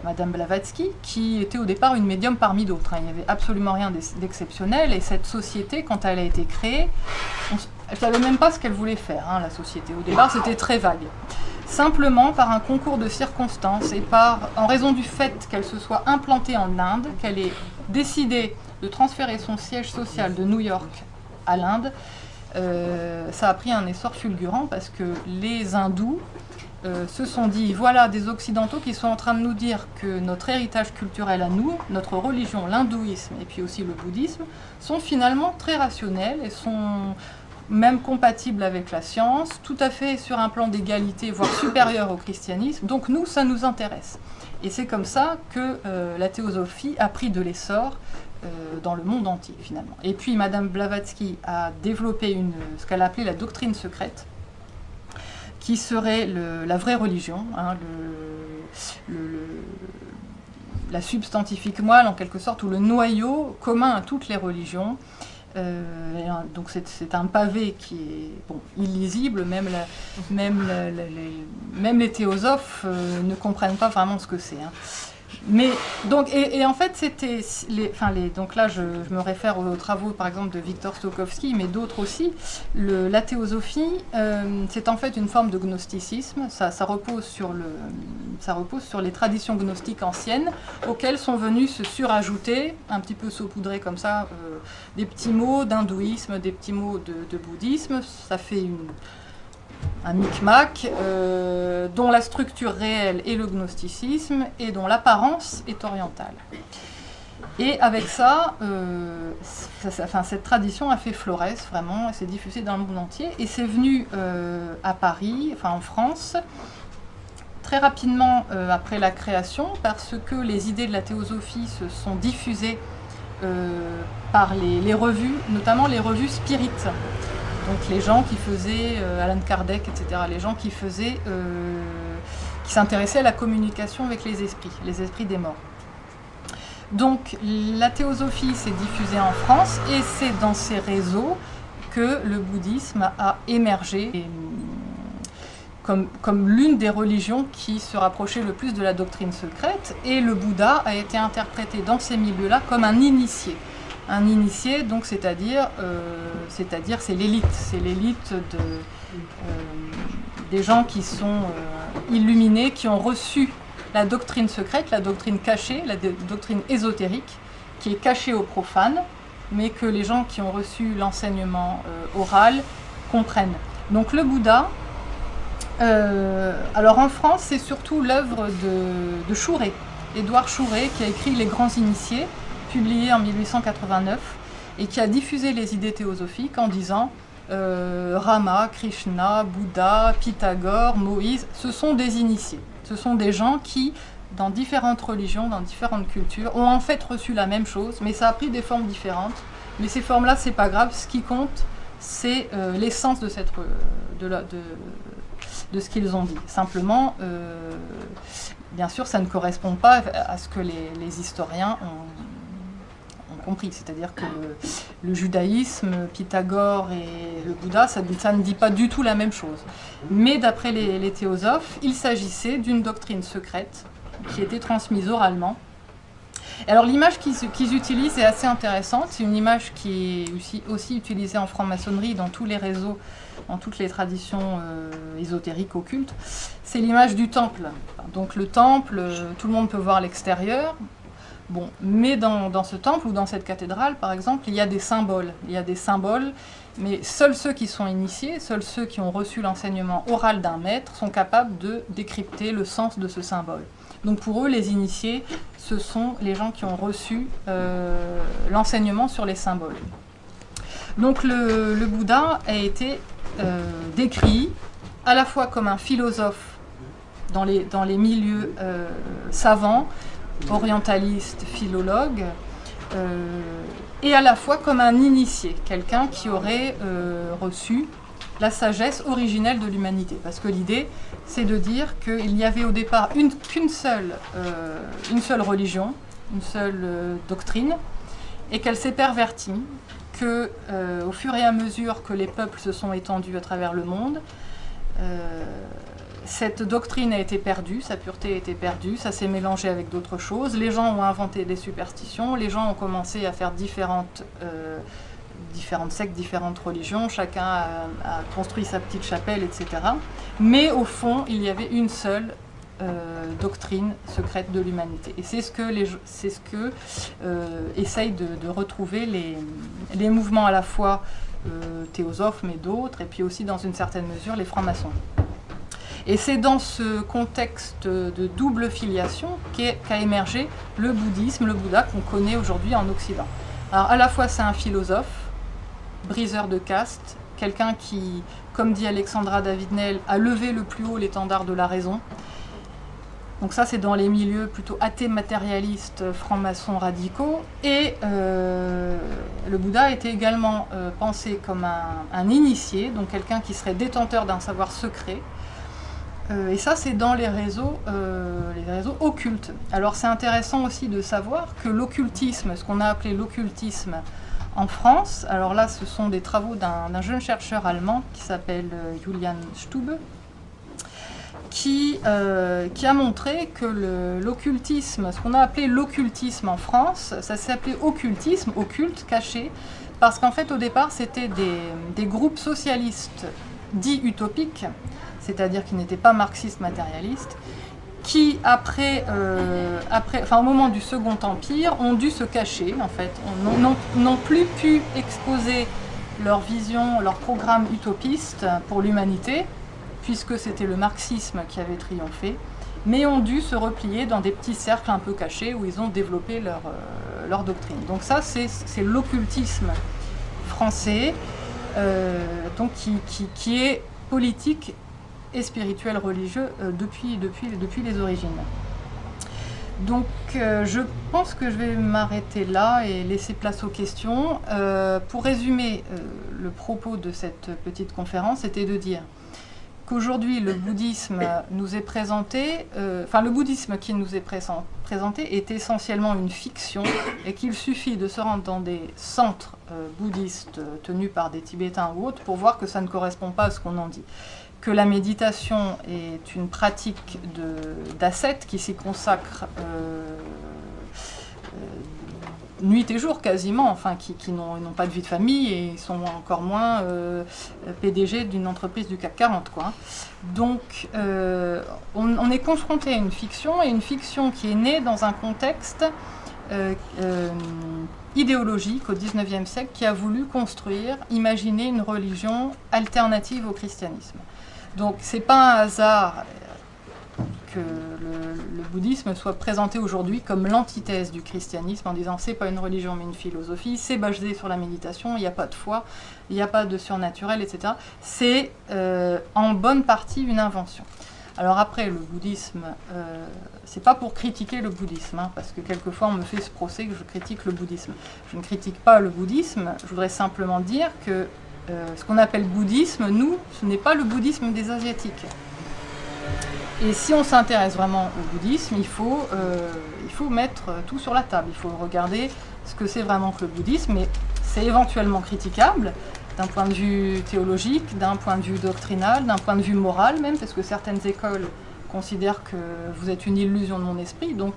Madame Blavatsky, qui était au départ une médium parmi d'autres. Il n'y avait absolument rien d'exceptionnel, et cette société, quand elle a été créée, elle ne savait même pas ce qu'elle voulait faire, la société. Au départ, c'était très vague. Simplement, par un concours de circonstances et en raison du fait qu'elle se soit implantée en Inde, qu'elle ait décidé de transférer son siège social de New York à l'Inde, ça a pris un essor fulgurant parce que les hindous se sont dit, voilà des occidentaux qui sont en train de nous dire que notre héritage culturel à nous, notre religion, l'hindouisme et puis aussi le bouddhisme, sont finalement très rationnels et sont même compatibles avec la science, tout à fait sur un plan d'égalité, voire supérieur au christianisme. Donc nous, ça nous intéresse. Et c'est comme ça que la théosophie a pris de l'essor dans le monde entier, finalement. Et puis Madame Blavatsky a développé ce qu'elle appelait la doctrine secrète, qui serait la vraie religion, hein, la substantifique moelle en quelque sorte, ou le noyau commun à toutes les religions. Donc c'est un pavé qui est illisible, même les théosophes ne comprennent pas vraiment ce que c'est. Hein. Mais donc et en fait c'était donc là je me réfère aux travaux par exemple de Victor Stokowski, mais d'autres aussi. La théosophie c'est en fait une forme de gnosticisme. Ça repose sur les traditions gnostiques anciennes auxquelles sont venus se surajouter, un petit peu saupoudrer comme ça, des petits mots d'hindouisme, des petits mots de bouddhisme. Ça fait un micmac dont la structure réelle est le gnosticisme et dont l'apparence est orientale. Et avec ça, cette tradition a fait florès vraiment, elle s'est diffusée dans le monde entier et c'est venu à Paris, enfin en France, très rapidement après la création, parce que les idées de la théosophie se sont diffusées par les revues, notamment les revues spirites. Donc les gens qui faisaient, Allan Kardec, etc., les gens qui s'intéressaient à la communication avec les esprits des morts. Donc la théosophie s'est diffusée en France et c'est dans ces réseaux que le bouddhisme a émergé comme l'une des religions qui se rapprochait le plus de la doctrine secrète, et le Bouddha a été interprété dans ces milieux-là comme un initié. Un initié, donc, c'est-à-dire c'est l'élite des gens qui sont illuminés, qui ont reçu la doctrine secrète, la doctrine cachée, la doctrine ésotérique, qui est cachée aux profanes, mais que les gens qui ont reçu l'enseignement oral comprennent. Donc le Bouddha, alors en France, c'est surtout l'œuvre de Chouret, Édouard Chouret, qui a écrit Les Grands Initiés, publié en 1889, et qui a diffusé les idées théosophiques en disant Rama, Krishna, Bouddha, Pythagore, Moïse, ce sont des initiés. Ce sont des gens qui, dans différentes religions, dans différentes cultures, ont en fait reçu la même chose, mais ça a pris des formes différentes. Mais ces formes-là, c'est pas grave. Ce qui compte, c'est l'essence de ce qu'ils ont dit. Simplement, bien sûr, ça ne correspond pas à ce que les historiens ont compris. C'est-à-dire que le judaïsme, Pythagore et le Bouddha, ça ne dit pas du tout la même chose. Mais d'après les théosophes, il s'agissait d'une doctrine secrète qui était transmise oralement. Alors l'image qu'ils utilisent est assez intéressante. C'est une image qui est aussi utilisée en franc-maçonnerie, dans tous les réseaux, dans toutes les traditions ésotériques, occultes. C'est l'image du temple. Donc le temple, tout le monde peut voir l'extérieur. Bon, mais dans ce temple ou dans cette cathédrale, par exemple, il y a des symboles. Il y a des symboles, mais seuls ceux qui sont initiés, seuls ceux qui ont reçu l'enseignement oral d'un maître sont capables de décrypter le sens de ce symbole. Donc pour eux, les initiés, ce sont les gens qui ont reçu l'enseignement sur les symboles. Donc le Bouddha a été décrit à la fois comme un philosophe dans les milieux savants, orientaliste, philologue, et à la fois comme un initié, quelqu'un qui aurait reçu la sagesse originelle de l'humanité. Parce que l'idée, c'est de dire qu'il n'y avait au départ une seule religion, une seule doctrine, et qu'elle s'est pervertie, que au fur et à mesure que les peuples se sont étendus à travers le monde, cette doctrine a été perdue, sa pureté a été perdue, ça s'est mélangé avec d'autres choses. Les gens ont inventé des superstitions, les gens ont commencé à faire différentes sectes, différentes religions, chacun a construit sa petite chapelle, etc. Mais au fond, il y avait une seule doctrine secrète de l'humanité. Et c'est ce que essayent de retrouver les mouvements à la fois théosophes, mais d'autres, et puis aussi dans une certaine mesure les francs-maçons. Et c'est dans ce contexte de double filiation qu'a émergé le bouddhisme, le Bouddha qu'on connaît aujourd'hui en Occident. Alors à la fois c'est un philosophe, briseur de caste, quelqu'un qui, comme dit Alexandra David-Néel, a levé le plus haut l'étendard de la raison. Donc ça c'est dans les milieux plutôt athées matérialistes, francs-maçons radicaux. Et le Bouddha était également pensé comme un initié, donc quelqu'un qui serait détenteur d'un savoir secret. Et ça, c'est dans les réseaux occultes. Alors c'est intéressant aussi de savoir que l'occultisme, ce qu'on a appelé l'occultisme en France, alors là ce sont des travaux d'un jeune chercheur allemand qui s'appelle Julian Stube, qui a montré que l'occultisme, ce qu'on a appelé l'occultisme en France, ça s'appelait occultisme, occulte, caché, parce qu'en fait au départ c'était des groupes socialistes dits utopiques, c'est-à-dire qui n'étaient pas marxistes matérialistes, qui au moment du Second Empire, ont dû se cacher, en fait, n'ont plus pu exposer leur vision, leur programme utopiste pour l'humanité, puisque c'était le marxisme qui avait triomphé, mais ont dû se replier dans des petits cercles un peu cachés où ils ont développé leur doctrine. Donc ça, c'est l'occultisme français, donc qui est politique et spirituel religieux depuis les origines. Donc je pense que je vais m'arrêter là et laisser place aux questions. Pour résumer le propos de cette petite conférence, c'était de dire qu'aujourd'hui le bouddhisme nous est présenté, le bouddhisme qui nous est présenté est essentiellement une fiction et qu'il suffit de se rendre dans des centres bouddhistes tenus par des Tibétains ou autres pour voir que ça ne correspond pas à ce qu'on en dit. Que la méditation est une pratique d'ascètes qui s'y consacrent nuit et jour quasiment, enfin qui n'ont pas de vie de famille et sont encore moins PDG d'une entreprise du CAC 40, quoi. Donc on est confronté à une fiction, et une fiction qui est née dans un contexte idéologique au XIXe siècle qui a voulu imaginer une religion alternative au christianisme. Donc c'est pas un hasard que le bouddhisme soit présenté aujourd'hui comme l'antithèse du christianisme en disant c'est pas une religion mais une philosophie, c'est basé sur la méditation, il n'y a pas de foi, il n'y a pas de surnaturel, etc. C'est en bonne partie une invention. Alors après, le bouddhisme, c'est pas pour critiquer le bouddhisme, hein, parce que quelquefois on me fait ce procès que je critique le bouddhisme. Je ne critique pas le bouddhisme, je voudrais simplement dire que ce qu'on appelle bouddhisme, nous, ce n'est pas le bouddhisme des Asiatiques. Et si on s'intéresse vraiment au bouddhisme, il faut mettre tout sur la table. Il faut regarder ce que c'est vraiment que le bouddhisme, et c'est éventuellement critiquable d'un point de vue théologique, d'un point de vue doctrinal, d'un point de vue moral même, parce que certaines écoles considèrent que vous êtes une illusion de mon esprit, donc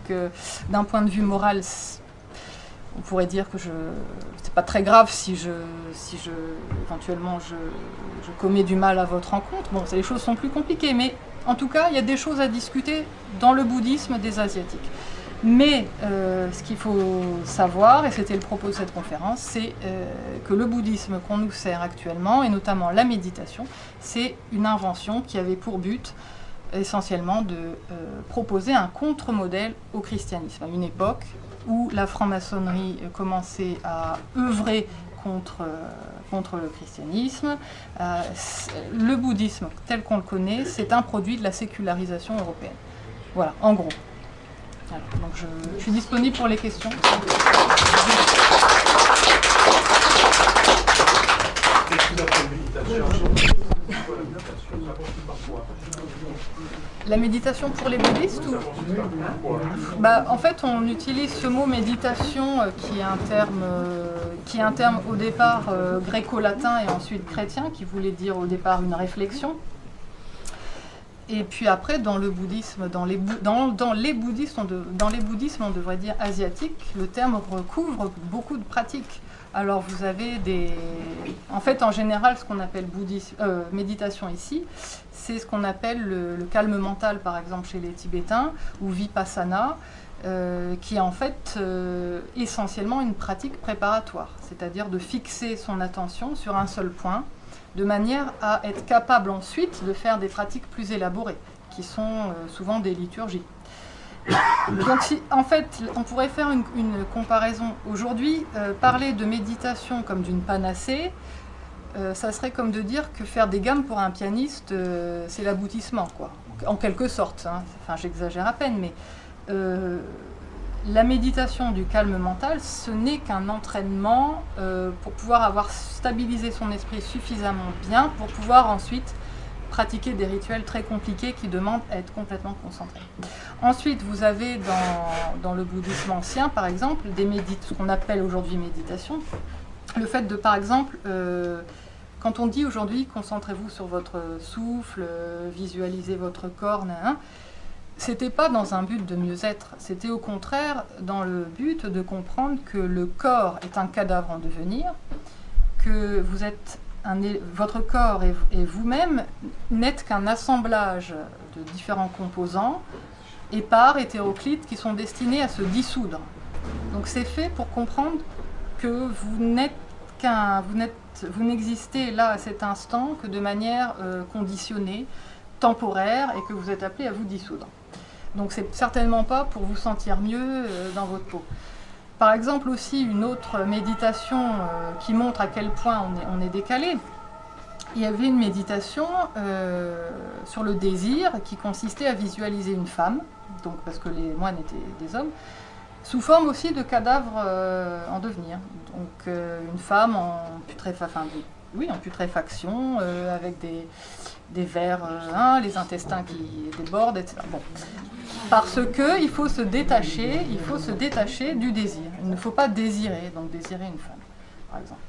d'un point de vue moral, on pourrait dire que c'est pas très grave si éventuellement je commets du mal à votre rencontre. Bon, les choses sont plus compliquées, mais en tout cas, il y a des choses à discuter dans le bouddhisme des Asiatiques. Mais ce qu'il faut savoir, et c'était le propos de cette conférence, c'est que le bouddhisme qu'on nous sert actuellement, et notamment la méditation, c'est une invention qui avait pour but essentiellement de proposer un contre-modèle au christianisme, à une époque où la franc-maçonnerie commençait à œuvrer contre le christianisme. Le bouddhisme, tel qu'on le connaît, c'est un produit de la sécularisation européenne. Voilà, en gros. Alors, donc je suis disponible pour les questions. La méditation pour les bouddhistes ou... En fait, on utilise ce mot méditation qui est un terme au départ gréco-latin et ensuite chrétien, qui voulait dire au départ une réflexion. Et puis après, dans le bouddhisme, dans les bouddhismes, on devrait dire asiatiques, le terme recouvre beaucoup de pratiques. Alors vous avez des... En fait, en général, ce qu'on appelle méditation ici, c'est ce qu'on appelle le calme mental, par exemple chez les Tibétains, ou Vipassana, qui est en fait essentiellement une pratique préparatoire, c'est-à-dire de fixer son attention sur un seul point, de manière à être capable ensuite de faire des pratiques plus élaborées, qui sont souvent des liturgies. Donc en fait, on pourrait faire une comparaison. Aujourd'hui, parler de méditation comme d'une panacée, ça serait comme de dire que faire des gammes pour un pianiste, c'est l'aboutissement, quoi. En quelque sorte, hein. Enfin, j'exagère à peine, mais la méditation du calme mental, ce n'est qu'un entraînement pour pouvoir avoir stabilisé son esprit suffisamment bien pour pouvoir ensuite pratiquer des rituels très compliqués qui demandent à être complètement concentrés. Ensuite, vous avez dans le bouddhisme ancien, par exemple, ce qu'on appelle aujourd'hui méditation. Le fait de, par exemple, quand on dit aujourd'hui « concentrez-vous sur votre souffle, visualisez votre corps », c'était pas dans un but de mieux-être, c'était au contraire dans le but de comprendre que le corps est un cadavre en devenir, que vous êtes votre corps et vous-même n'êtes qu'un assemblage de différents composants épars, hétéroclites, qui sont destinés à se dissoudre. Donc c'est fait pour comprendre que vous n'existez là à cet instant que de manière conditionnée, temporaire, et que vous êtes appelé à vous dissoudre. Donc c'est certainement pas pour vous sentir mieux dans votre peau. Par exemple aussi une autre méditation qui montre à quel point on est décalé. Il y avait une méditation sur le désir qui consistait à visualiser une femme, donc parce que les moines étaient des hommes, sous forme aussi de cadavres en devenir. Donc une femme en putréfaction, avec des vers, les intestins qui débordent, etc. Bon. Parce qu'il faut se détacher du désir. Il ne faut pas désirer, donc désirer une femme, par exemple.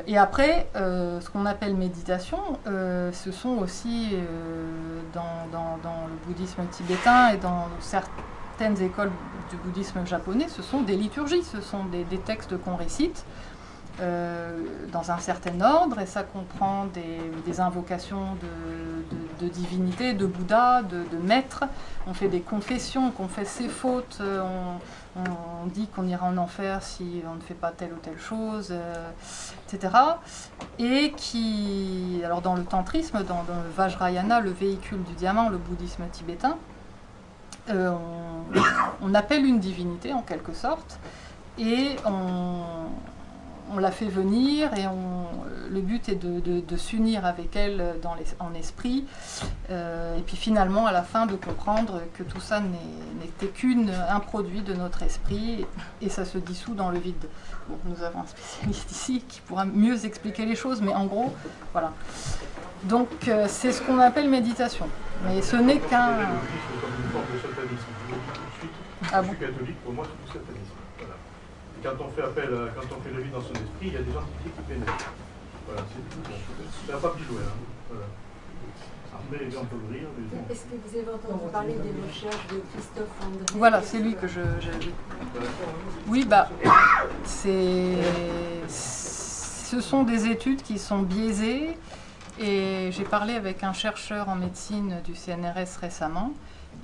Et après, ce qu'on appelle méditation, ce sont aussi, dans le bouddhisme tibétain et dans certaines écoles du bouddhisme japonais, ce sont des liturgies, ce sont des textes qu'on récite, dans un certain ordre, et ça comprend des invocations de divinités, de Bouddha, de maîtres. On fait des confessions, on confesse ses fautes, on dit qu'on ira en enfer si on ne fait pas telle ou telle chose, etc. Et alors dans le tantrisme, dans le Vajrayana, le véhicule du diamant, le bouddhisme tibétain, on appelle une divinité en quelque sorte, et on la fait venir, et le but est de s'unir avec elle en esprit, et puis finalement à la fin de comprendre que tout ça n'était qu'un produit de notre esprit, et ça se dissout dans le vide. Bon, nous avons un spécialiste ici qui pourra mieux expliquer les choses, mais en gros, voilà. Donc c'est ce qu'on appelle méditation, mais ce n'est qu'un... Ah bon? Je suis catholique, pour moi c'est tout satanisme. Quand on fait le vide dans son esprit, il y a des entités qui pénètrent. Voilà, c'est tout. Ça n'a pas pu jouer. Voilà. Après, on peut ouvrir. Est-ce que vous avez entendu parler des recherches de Christophe André? Voilà, c'est lui que j'ai vu. Oui, ce sont des études qui sont biaisées, et j'ai parlé avec un chercheur en médecine du CNRS récemment.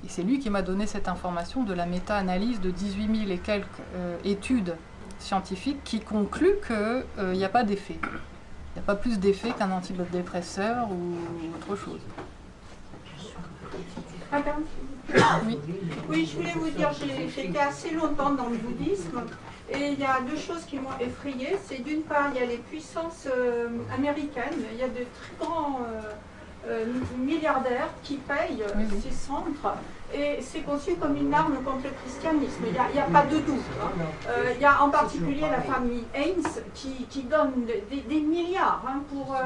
Et c'est lui qui m'a donné cette information de la méta-analyse de 18 000 et quelques études scientifiques qui concluent qu'il n'y a pas d'effet. Il n'y a pas plus d'effet qu'un antidépresseur ou autre chose. Oui, je voulais vous dire, j'ai été assez longtemps dans le bouddhisme, et il y a deux choses qui m'ont effrayée. C'est d'une part, il y a les puissances américaines, il y a de très grands... milliardaires qui payent ces centres, et c'est conçu comme une arme contre le christianisme, il n'y a pas de doute. Il y a en particulier la famille Haynes qui donne des milliards pour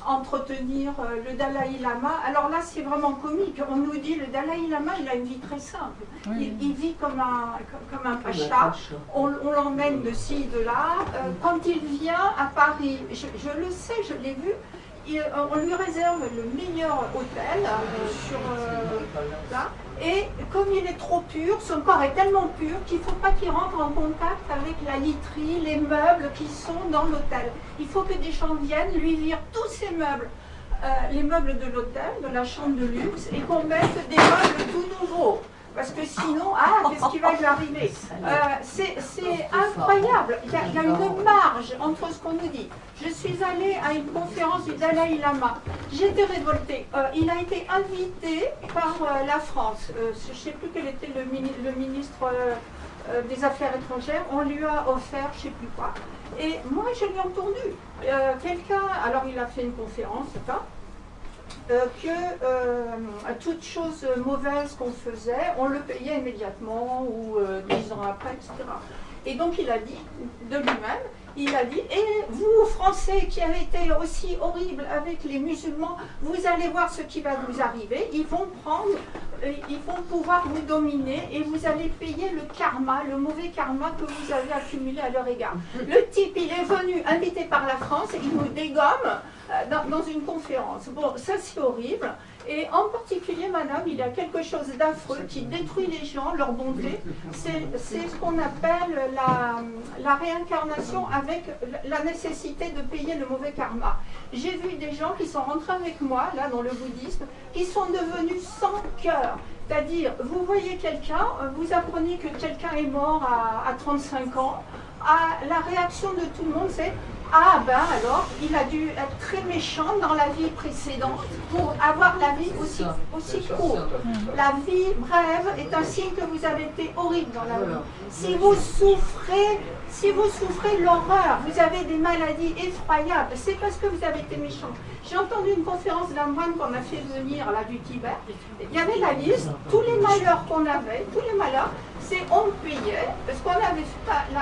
entretenir le Dalai Lama. Alors là c'est vraiment comique, on nous dit le Dalai Lama il a une vie très simple, il vit comme un pacha, on l'emmène de ci, de là. Quand il vient à Paris, je le sais, je l'ai vu, on lui réserve le meilleur hôtel là. Et comme il est trop pur, son corps est tellement pur qu'il ne faut pas qu'il rentre en contact avec la literie, les meubles qui sont dans l'hôtel. Il faut que des gens viennent lui virent tous ces meubles, les meubles de l'hôtel, de la chambre de luxe, et qu'on mette des meubles tout nouveaux. Parce que sinon, qu'est-ce qui va lui arriver? C'est incroyable. Il y a une marge entre ce qu'on nous dit. Je suis allée à une conférence du Dalai Lama. J'étais révoltée. Il a été invité par la France. Je ne sais plus quel était le ministre des Affaires étrangères. On lui a offert je ne sais plus quoi. Et moi, je l'ai entendu. Quelqu'un, alors il a fait une conférence, toute chose mauvaise qu'on faisait, on le payait immédiatement ou 10 ans après, etc. Et donc il a dit de lui-même, il a dit, et vous Français qui avez été aussi horribles avec les musulmans, vous allez voir ce qui va vous arriver, ils vont pouvoir vous dominer et vous allez payer le karma, le mauvais karma que vous avez accumulé à leur égard. Le type, il est venu invité par la France et il nous dégomme dans une conférence. Bon, ça c'est horrible. Et en particulier, madame, il y a quelque chose d'affreux qui détruit les gens, leur bonté. C'est ce qu'on appelle la réincarnation avec la nécessité de payer le mauvais karma. J'ai vu des gens qui sont rentrés avec moi, là, dans le bouddhisme, qui sont devenus sans cœur. C'est-à-dire, vous voyez quelqu'un, vous apprenez que quelqu'un est mort à 35 ans, la réaction de tout le monde, c'est « Ah ben alors, il a dû être très méchant dans la vie précédente pour avoir la vie aussi courte. La vie brève est un signe que vous avez été horrible dans la vie. Si vous souffrez l'horreur, vous avez des maladies effroyables, c'est parce que vous avez été méchant. » J'ai entendu une conférence d'un moine qu'on a fait venir là du Tibet. Il y avait la liste, tous les malheurs qu'on avait, tous les malheurs, c'est on payait parce qu'on avait fait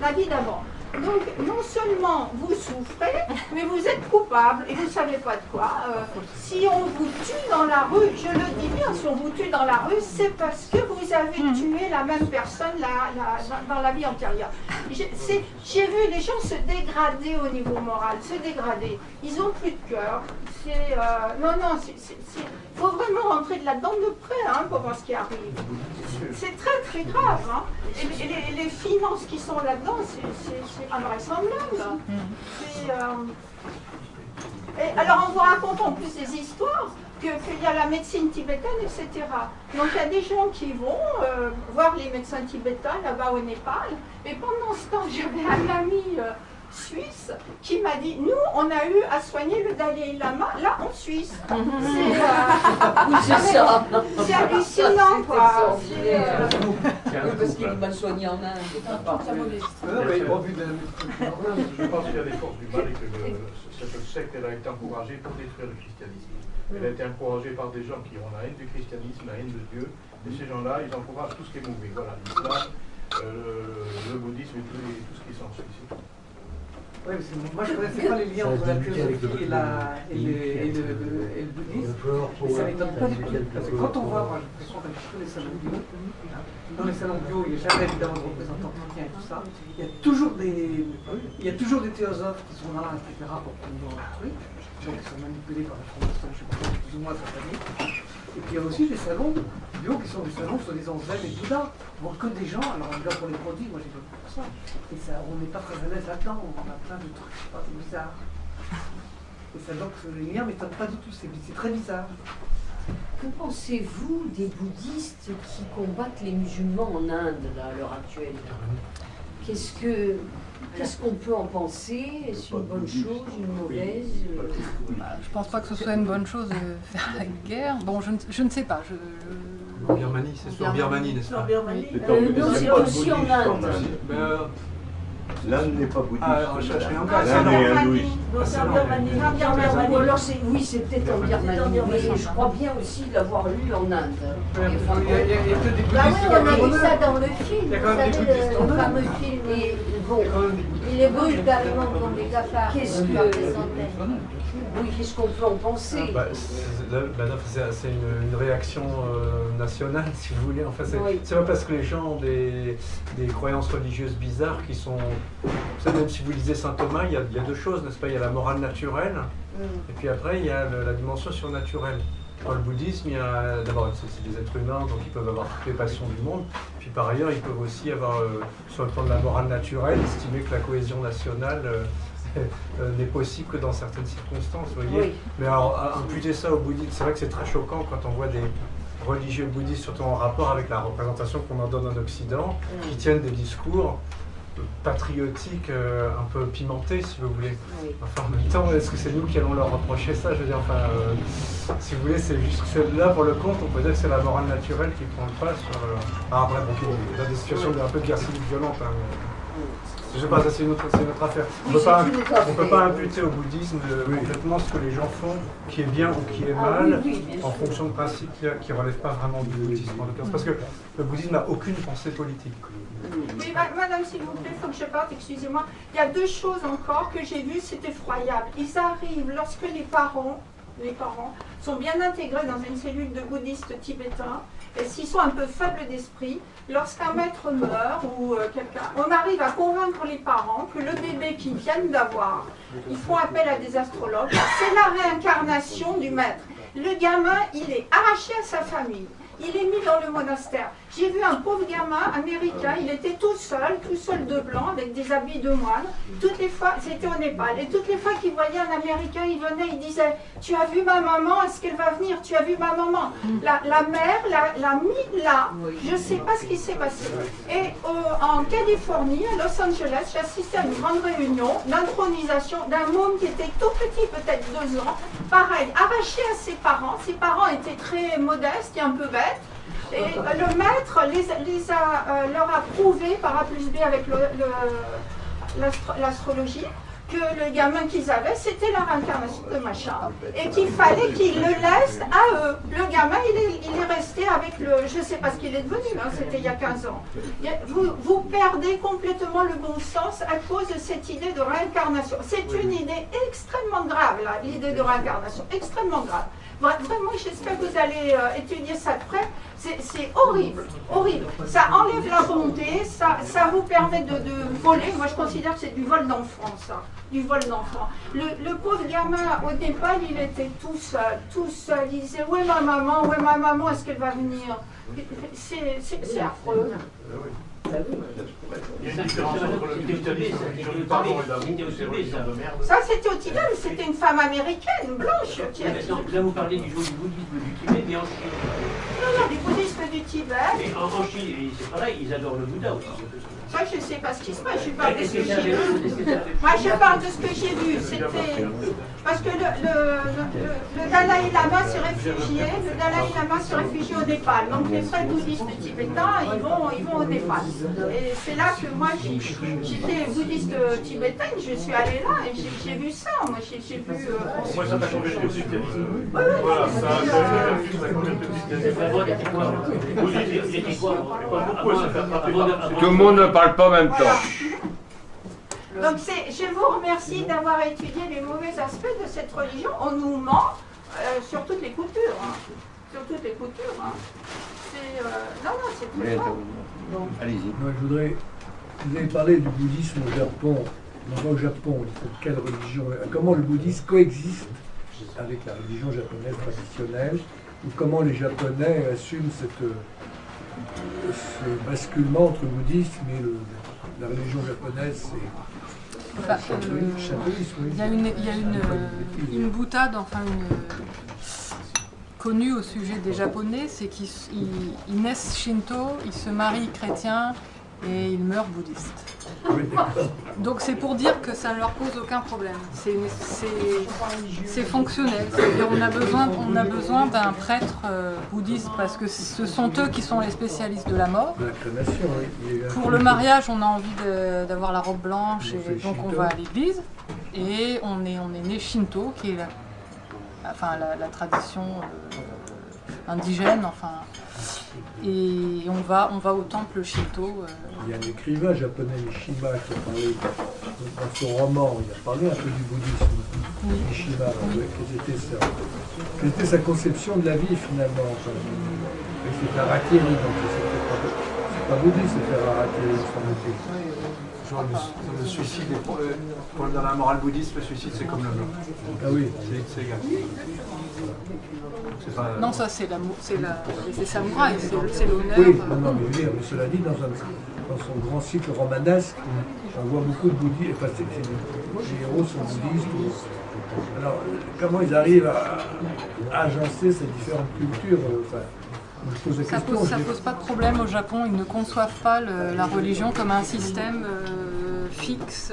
la vie d'avant. Donc, non seulement vous souffrez, mais vous êtes coupable et vous ne savez pas de quoi. Si on vous tue dans la rue, je le dis bien, si on vous tue dans la rue, c'est parce que vous avez tué la même personne dans la vie antérieure. J'ai vu les gens se dégrader au niveau moral, se dégrader. Ils n'ont plus de cœur. Il faut vraiment rentrer de là-dedans de près pour voir ce qui arrive. C'est très très grave. Et les finances qui sont là-dedans, c'est invraisemblable. Et alors on vous raconte en plus des histoires qu'il y a la médecine tibétaine, etc. Donc il y a des gens qui vont voir les médecins tibétains là-bas au Népal. Et pendant ce temps, j'avais un ami suisse qui m'a dit, nous on a eu à soigner le Dalai Lama là en Suisse. C'est hallucinant quoi. Parce qu'il est mal soigné en Inde. Je pense qu'il y a des forces du mal et que cette secte elle a été encouragée pour détruire le christianisme. Elle a été encouragée par des gens qui ont la haine du christianisme, la haine de Dieu, et ces gens-là ils encouragent tout ce qui est mauvais. Voilà, l'islam, le bouddhisme et tout ce qui s'ensuit. Oui, moi je ne connaissais pas les liens entre la philosophie et le bouddhisme, et ça ne m'étonne pas du tout. Parce que quand on voit, moi je fais tous les salons bio, dans les salons bio, il n'y a jamais évidemment de représentants chrétiens et tout ça. Il y a toujours des théosophes qui sont là, etc., pour promouvoir le truc, donc ils sont manipulés par la formation, je sais pas, plus ou moins satanée. Et puis il y a aussi des salons bio qui sont des salons soi-disant zen et Bouddha, pour que des gens, alors bien pour les produits, moi j'ai pas pour ça, et ça, on n'est pas très à l'aise là-dedans, on a plein de trucs, je sais pas, c'est bizarre. Et ça donc les liens ne m'étonnent pas du tout, c'est très bizarre. Que pensez-vous des bouddhistes qui combattent les musulmans en Inde là, à l'heure actuelle? Qu'est-ce qu'on peut en penser? Est-ce une bonne chose, une mauvaise? Je pense pas que ce soit une bonne chose de faire la guerre. Bon, je ne sais pas. En Birmanie, c'est sûr. En Birmanie, n'est-ce pas? Non, c'est aussi en Inde. L'Inde n'est pas bouddhiste. L'Inde est hindouiste. C'est en Birmanie. Ou alors oui, c'est peut-être en Birmanie, mais je crois bien aussi l'avoir lu en Inde. Il y a que des Bah oui, bouddhistes. on a vu ça dans le film. Il y a Vous quand même des savez, bouddhistes en le Inde. fameux film. Et bon, Il les brûle carrément comme des cafards. Qu'est-ce par que- des centaines. oui, qu'est-ce qu'on peut en penser? C'est une réaction nationale, si vous voulez. Enfin, Oui. c'est pas parce que les gens ont des croyances religieuses bizarres qui sont... Vous savez, même si vous lisez saint Thomas, il y a deux choses, n'est-ce pas? Il y a la morale naturelle, et puis après, il y a la dimension surnaturelle. Dans le bouddhisme, d'abord, c'est des êtres humains, donc ils peuvent avoir toutes les passions du monde. Puis par ailleurs, ils peuvent aussi avoir, sur le plan de la morale naturelle, estimer que la cohésion nationale n'est possible que dans certaines circonstances, vous voyez. Oui. Mais alors, imputer ça au bouddhisme, c'est vrai que c'est très choquant quand on voit des religieux bouddhistes, surtout en rapport avec la représentation qu'on en donne en Occident, qui tiennent des discours patriotiques un peu pimentés, si vous voulez. Oui. Enfin, en même temps, est-ce que c'est nous qui allons leur reprocher ça? Je veux dire, enfin, si vous voulez, c'est juste que là, pour le compte, on peut dire que c'est la morale naturelle qui prend le pas sur... après, bon, il y a des situations un peu de guerre civile violente, hein, je sais pas, ça c'est une autre affaire. On ne peut pas imputer au bouddhisme complètement ce que les gens font, qui est bien ou qui est mal, en fonction de principes qui ne relèvent pas vraiment du bouddhisme en l'occurrence. Parce que le bouddhisme n'a aucune pensée politique. Oui, madame, s'il vous plaît, il faut que je parte, excusez-moi. Il y a deux choses encore que j'ai vues, c'est effroyable. Ils arrivent lorsque les parents sont bien intégrés dans une cellule de bouddhistes tibétains, et s'ils sont un peu faibles d'esprit, lorsqu'un maître meurt ou quelqu'un, on arrive à convaincre les parents que le bébé qu'ils viennent d'avoir, ils font appel à des astrologues, c'est la réincarnation du maître. Le gamin, il est arraché à sa famille. Il est mis dans le monastère. J'ai vu un pauvre gamin américain, il était tout seul de blanc, avec des habits de moine. Toutes les fois, c'était au Népal, et toutes les fois qu'il voyait un Américain, il venait, il disait « Tu as vu ma maman? Est-ce qu'elle va venir? Tu as vu ma maman ?» La mère l'a mis là. Je ne sais pas ce qui s'est passé. Et en Californie, à Los Angeles, j'ai assisté à une grande réunion d'intronisation d'un môme qui était tout petit, peut-être 2 ans. Pareil, arraché à ses parents. Ses parents étaient très modestes et un peu bêtes. Et le maître leur a prouvé par A plus B avec l'astrologie que le gamin qu'ils avaient, c'était la réincarnation de machin. Et qu'il fallait qu'ils le laissent à eux. Le gamin, il est resté avec le... Je ne sais pas ce qu'il est devenu, hein, c'était il y a 15 ans. Vous perdez complètement le bon sens à cause de cette idée de réincarnation. C'est une idée extrêmement grave, là, l'idée de réincarnation, extrêmement grave. Vraiment, j'espère que vous allez étudier ça de près. C'est horrible, horrible. Ça enlève la bonté, ça vous permet de voler. Moi, je considère que c'est du vol d'enfant, ça. Du vol d'enfant. Le pauvre gamin, au Népal, il était tout seul. Il disait, où est ma maman, est-ce qu'elle va venir? C'est affreux. Il y a une différence entre le christianisme, religion du pardon et d'amour, c'est religion de merde. Ça, c'était au Tibet, mais c'était une femme américaine, blanche, qui a... Là, vous parlez du jour du bouddhisme du Tibet, mais en Chine. Non, du bouddhisme du Tibet. Et en Chine, c'est pareil, ils adorent le Bouddha aussi. Ça, je ne sais pas ce qui se passe, je parle de ce que j'ai vu. Moi, je parle de ce que j'ai vu. C'était... Parce que le Dalai Lama s'est réfugié, au Népal. Donc les frères bouddhistes tibétains, ils vont au Népal. Et c'est là que moi, j'étais bouddhiste tibétaine, je suis allée là et j'ai vu ça. Moi, j'ai vu... Moi, ça m'a converti au christianisme. Voilà, ça a converti au christianisme. Tout le monde ne parle pas en même temps. Donc je vous remercie d'avoir étudié les mauvais aspects de cette religion. On nous ment sur toutes les coutures. Hein. Sur toutes les coutures. Hein. Non, c'est très fort. Allez-y. Moi, je voudrais... Vous avez parlé du bouddhisme au Japon. On va au Japon, quelle religion... Comment le bouddhisme coexiste avec la religion japonaise traditionnelle, ou comment les Japonais assument ce basculement entre le bouddhisme et la religion japonaise. Il y a une boutade, enfin connue au sujet des Japonais, c'est qu'ils naissent shinto, ils se marient chrétiens et ils meurent bouddhistes. Donc c'est pour dire que ça ne leur pose aucun problème. C'est fonctionnel. C'est-à-dire on a besoin d'un prêtre bouddhiste parce que ce sont eux qui sont les spécialistes de la mort. Pour le mariage, on a envie d'avoir la robe blanche et donc on va à l'église. Et on est né shinto, qui est la tradition indigène, enfin. Et on va au temple shinto. Il y a un écrivain japonais, Mishima, qui a parlé dans son roman, il a parlé un peu du bouddhisme. Mishima, quelle était sa conception de la vie finalement. C'est harakiri, donc c'est pas bouddhiste, c'est harakiri, crois pas. Le suicide, dans la morale bouddhiste, le suicide c'est comme le meurtre. Ah oui. C'est égal. Non, ça c'est samouraï, c'est l'honneur. Oui, non, mais je veux dire, mais cela dit, dans son grand cycle romanesque, on voit beaucoup de bouddhistes, enfin, les héros sont bouddhistes. Alors, comment ils arrivent à agencer ces différentes cultures je pose la question, ça pose pas de problème au Japon, ils ne conçoivent pas la religion comme un système fixe.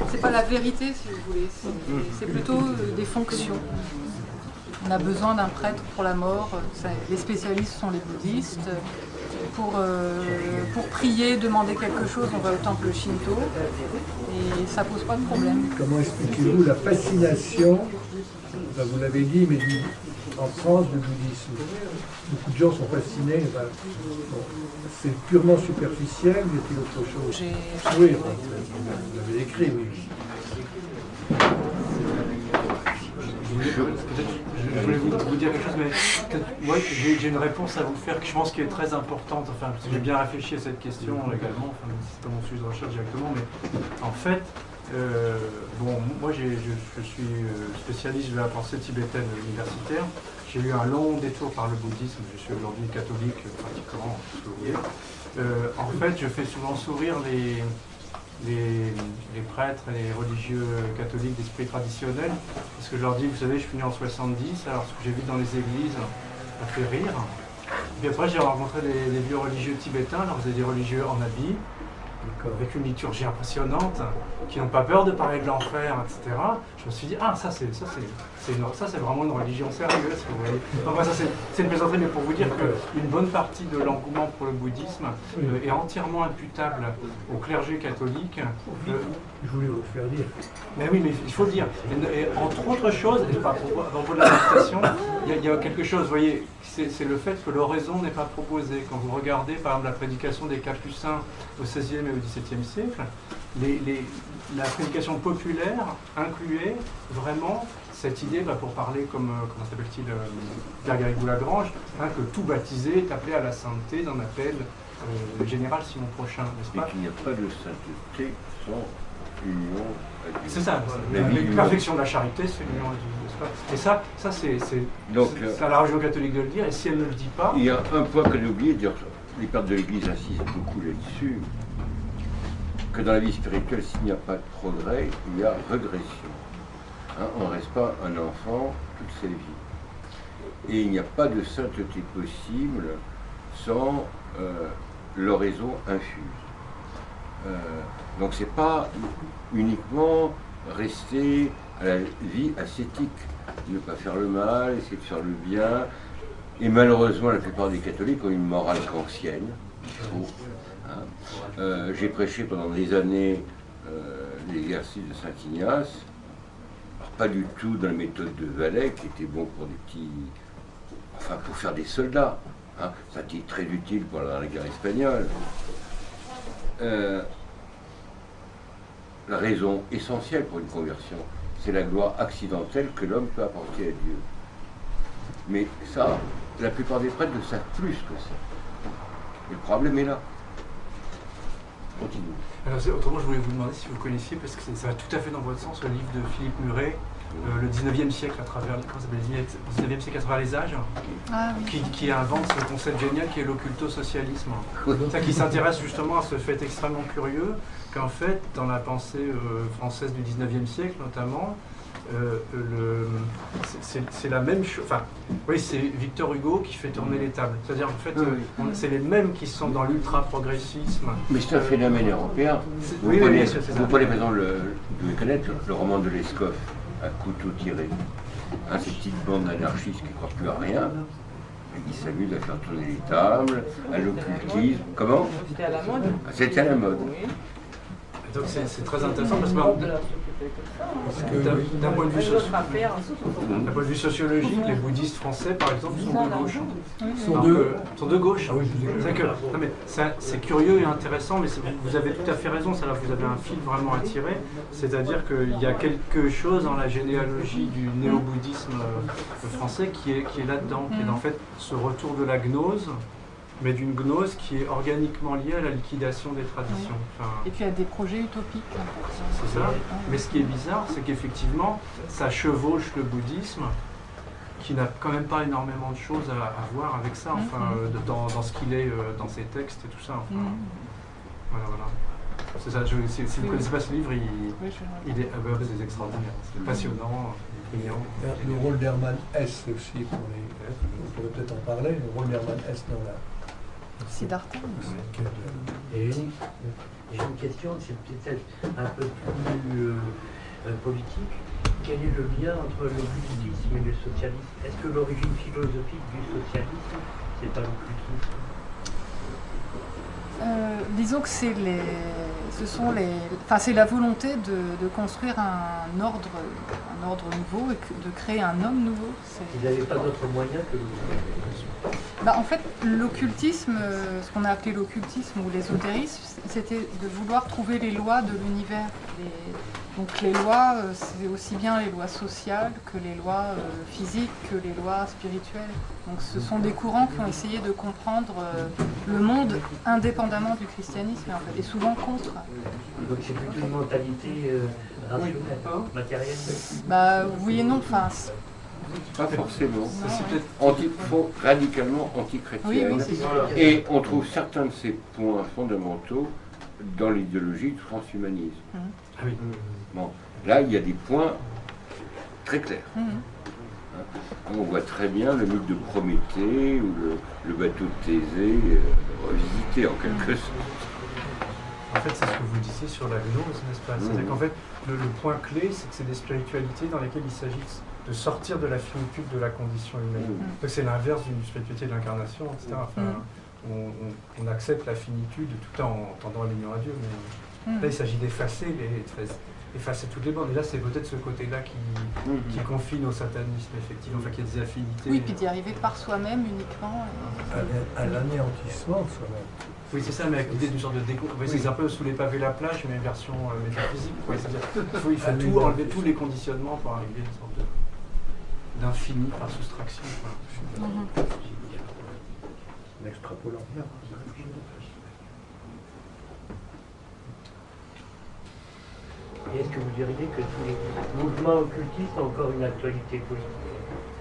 C'est pas la vérité, si vous voulez, c'est plutôt des fonctions. On a besoin d'un prêtre pour la mort, les spécialistes sont les bouddhistes. Pour prier, demander quelque chose, on va au temple Shinto et ça pose pas de problème. Comment expliquez-vous la fascination, vous l'avez dit, mais en France du bouddhisme? Beaucoup de gens sont fascinés. C'est purement superficiel, ou est-il autre chose? Oui, vous l'avez écrit, oui. Je voulais vous dire quelque chose, mais moi j'ai une réponse à vous faire que je pense qui est très importante, enfin, parce que j'ai bien réfléchi à cette question également, enfin, c'est pas mon sujet de recherche directement, mais en fait, moi je suis spécialiste de la pensée tibétaine universitaire, j'ai eu un long détour par le bouddhisme, je suis aujourd'hui catholique pratiquement, ce que vous voulez. En fait, je fais souvent sourire les prêtres et les religieux catholiques d'esprit traditionnel, parce que je leur dis, vous savez, je suis né en 70, alors ce que j'ai vu dans les églises ça fait rire. Puis après, j'ai rencontré les vieux religieux tibétains, alors vous avez des religieux en habit, avec une liturgie impressionnante, qui n'ont pas peur de parler de l'enfer, etc. Je me suis dit, ça c'est vraiment une religion sérieuse, vous voyez. Enfin, ça c'est une plaisanterie, mais pour vous dire qu'une bonne partie de l'engouement pour le bouddhisme est entièrement imputable au clergé catholique. Je voulais vous le faire dire. Mais oui, mais il faut le dire. Et entre autres choses, et pas pour de la méditation, il y a quelque chose, vous voyez, c'est le fait que l'oraison n'est pas proposée. Quand vous regardez par exemple la prédication des Capucins au XVIe et au XVIIe siècle, la prédication populaire incluait vraiment cette idée, pour parler comme, comment s'appelle-t-il, Pierre Garrigou-Lagrange, que tout baptisé est appelé à la sainteté d'un appel le général Simon Prochain, n'est-ce pas? Et qu'il n'y a pas de sainteté sans union avec Dieu. C'est ça, la perfection de la charité, c'est l'union avec Dieu, n'est-ce pas? Et ça c'est à la religion catholique de le dire, et si elle ne le dit pas... Il y a un point que j'ai oublié de dire, les pères de l'Église insistent beaucoup là-dessus, que dans la vie spirituelle, s'il n'y a pas de progrès, il y a régression. On ne reste pas un enfant toute sa vie. Et il n'y a pas de sainteté possible sans l'oraison infuse. Donc c'est pas uniquement rester à la vie ascétique, ne pas faire le mal, essayer de faire le bien. Et malheureusement, la plupart des catholiques ont une morale kantienne. J'ai prêché pendant des années l'exercice de Saint Ignace. Alors, pas du tout dans la méthode de Valais, qui était bon pour des petits... Enfin, pour faire des soldats. Ça a été très utile pendant la guerre espagnole. La raison essentielle pour une conversion, c'est la gloire accidentelle que l'homme peut apporter à Dieu. Mais ça, la plupart des prêtres ne savent plus ce que c'est. Et le problème est là. Continue. Alors, autrement, je voulais vous demander si vous connaissiez, parce que ça va tout à fait dans votre sens, le livre de Philippe Muret, le 19e siècle à travers, comment ça s'appelle, le 19e siècle à travers les âges, qui invente ce concept génial qui est l'occulto-socialisme. Ça qui s'intéresse justement à ce fait extrêmement curieux qu'en fait, dans la pensée française du 19e siècle notamment, c'est la même chose. Enfin, oui, c'est Victor Hugo qui fait tourner les tables. C'est-à-dire, en fait, c'est les mêmes qui sont dans l'ultra-progressisme. Mais c'est un phénomène européen. Vous prenez par exemple, vous devez connaître le roman de Lescoff, à couteau tiré. Ces petites bandes d'anarchistes qui ne croient plus à rien, et qui s'amusent à faire tourner les tables, à l'occultisme. Comment? C'était à la mode. C'était à la mode. Donc c'est très intéressant parce que d'un point de vue sociologique, les bouddhistes français, par exemple, sont de gauche. Sont de gauche. C'est curieux et intéressant, mais vous avez tout à fait raison, ça, là, vous avez un fil vraiment à tirer. C'est-à-dire qu'il y a quelque chose dans la généalogie du néo-bouddhisme français qui est là-dedans, qui est en fait ce retour de la gnose mais d'une gnose qui est organiquement liée à la liquidation des traditions. Enfin, Et puis il y a des projets utopiques. En fait. c'est ça. Mais ce qui est bizarre, c'est qu'effectivement, ça chevauche le bouddhisme, qui n'a quand même pas énormément de choses à voir avec ça, enfin, dans ce qu'il est, dans ses textes et tout ça. Enfin, voilà. C'est ça, si vous ne connaissez pas ce livre, il est extraordinaire. C'est passionnant, brillant. Le rôle d'Hermann Hesse aussi, on pourrait peut-être en parler, le rôle d'Hermann Hesse dans la... Siddhartha. Et j'ai une question, c'est peut-être un peu plus politique. Quel est le lien entre le bouddhisme et le socialisme? Est-ce que l'origine philosophique du socialisme, c'est pas l'occultisme? Disons que c'est la volonté de construire un ordre nouveau et de créer un homme nouveau. Ils n'avaient pas d'autre moyen que l'occultisme. En fait, l'occultisme, ce qu'on a appelé l'occultisme ou l'ésotérisme, c'était de vouloir trouver les lois de l'univers. Donc les lois, c'est aussi bien les lois sociales que les lois physiques, que les lois spirituelles. Donc ce sont des courants qui ont essayé de comprendre le monde indépendamment du christianisme et souvent contre. Donc c'est plutôt une mentalité rationnelle, matérielle? Oui et non. Enfin, pas forcément. C'est Radicalement antichrétienne. Oui, et on trouve certains de ces points fondamentaux dans l'idéologie du transhumanisme. Ah oui. Bon, là, il y a des points très clairs. On voit très bien le mythe de Prométhée ou le bateau de Thésée revisité en quelque sorte. En fait, c'est ce que vous disiez sur la gnose, n'est-ce pas? C'est-à-dire qu'en fait, le point clé, c'est que c'est des spiritualités dans lesquelles il s'agit de sortir de la finitude de la condition humaine. Donc c'est l'inverse d'une spiritualité de l'incarnation, etc. Enfin, on accepte la finitude tout en tendant à l'union à Dieu, mais là, il s'agit d'effacer toutes les bornes. Et là, c'est peut-être ce côté-là qui confine au satanisme, effectivement, enfin, qu'il y a des affinités. Oui, puis d'y arriver par soi-même uniquement. À l'anéantissement de soi-même. Oui, c'est ça, mais avec l'idée d'une sorte de déco. C'est un peu sous les pavés la plage, mais version métaphysique. C'est-à-dire qu'il faut tout enlever, tous les conditionnements pour arriver à une sorte d'infini par soustraction. En extrapolant bien. Et est-ce que vous diriez que tous les mouvements occultistes ont encore une actualité politique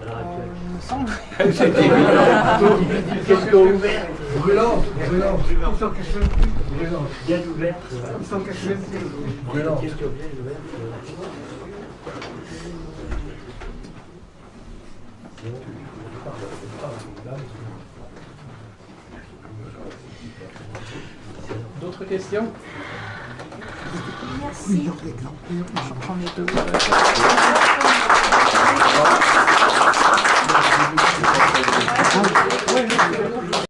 à l'heure actuelle? Il me semble. C'est une question ouverte. Brûlante. Ils sont cachés même plus. Bien ouverte. Ils sont cachés même plus. Brûlante. Une question bien ouverte. D'autres questions? Plusieurs exemplaires. J'en ai deux.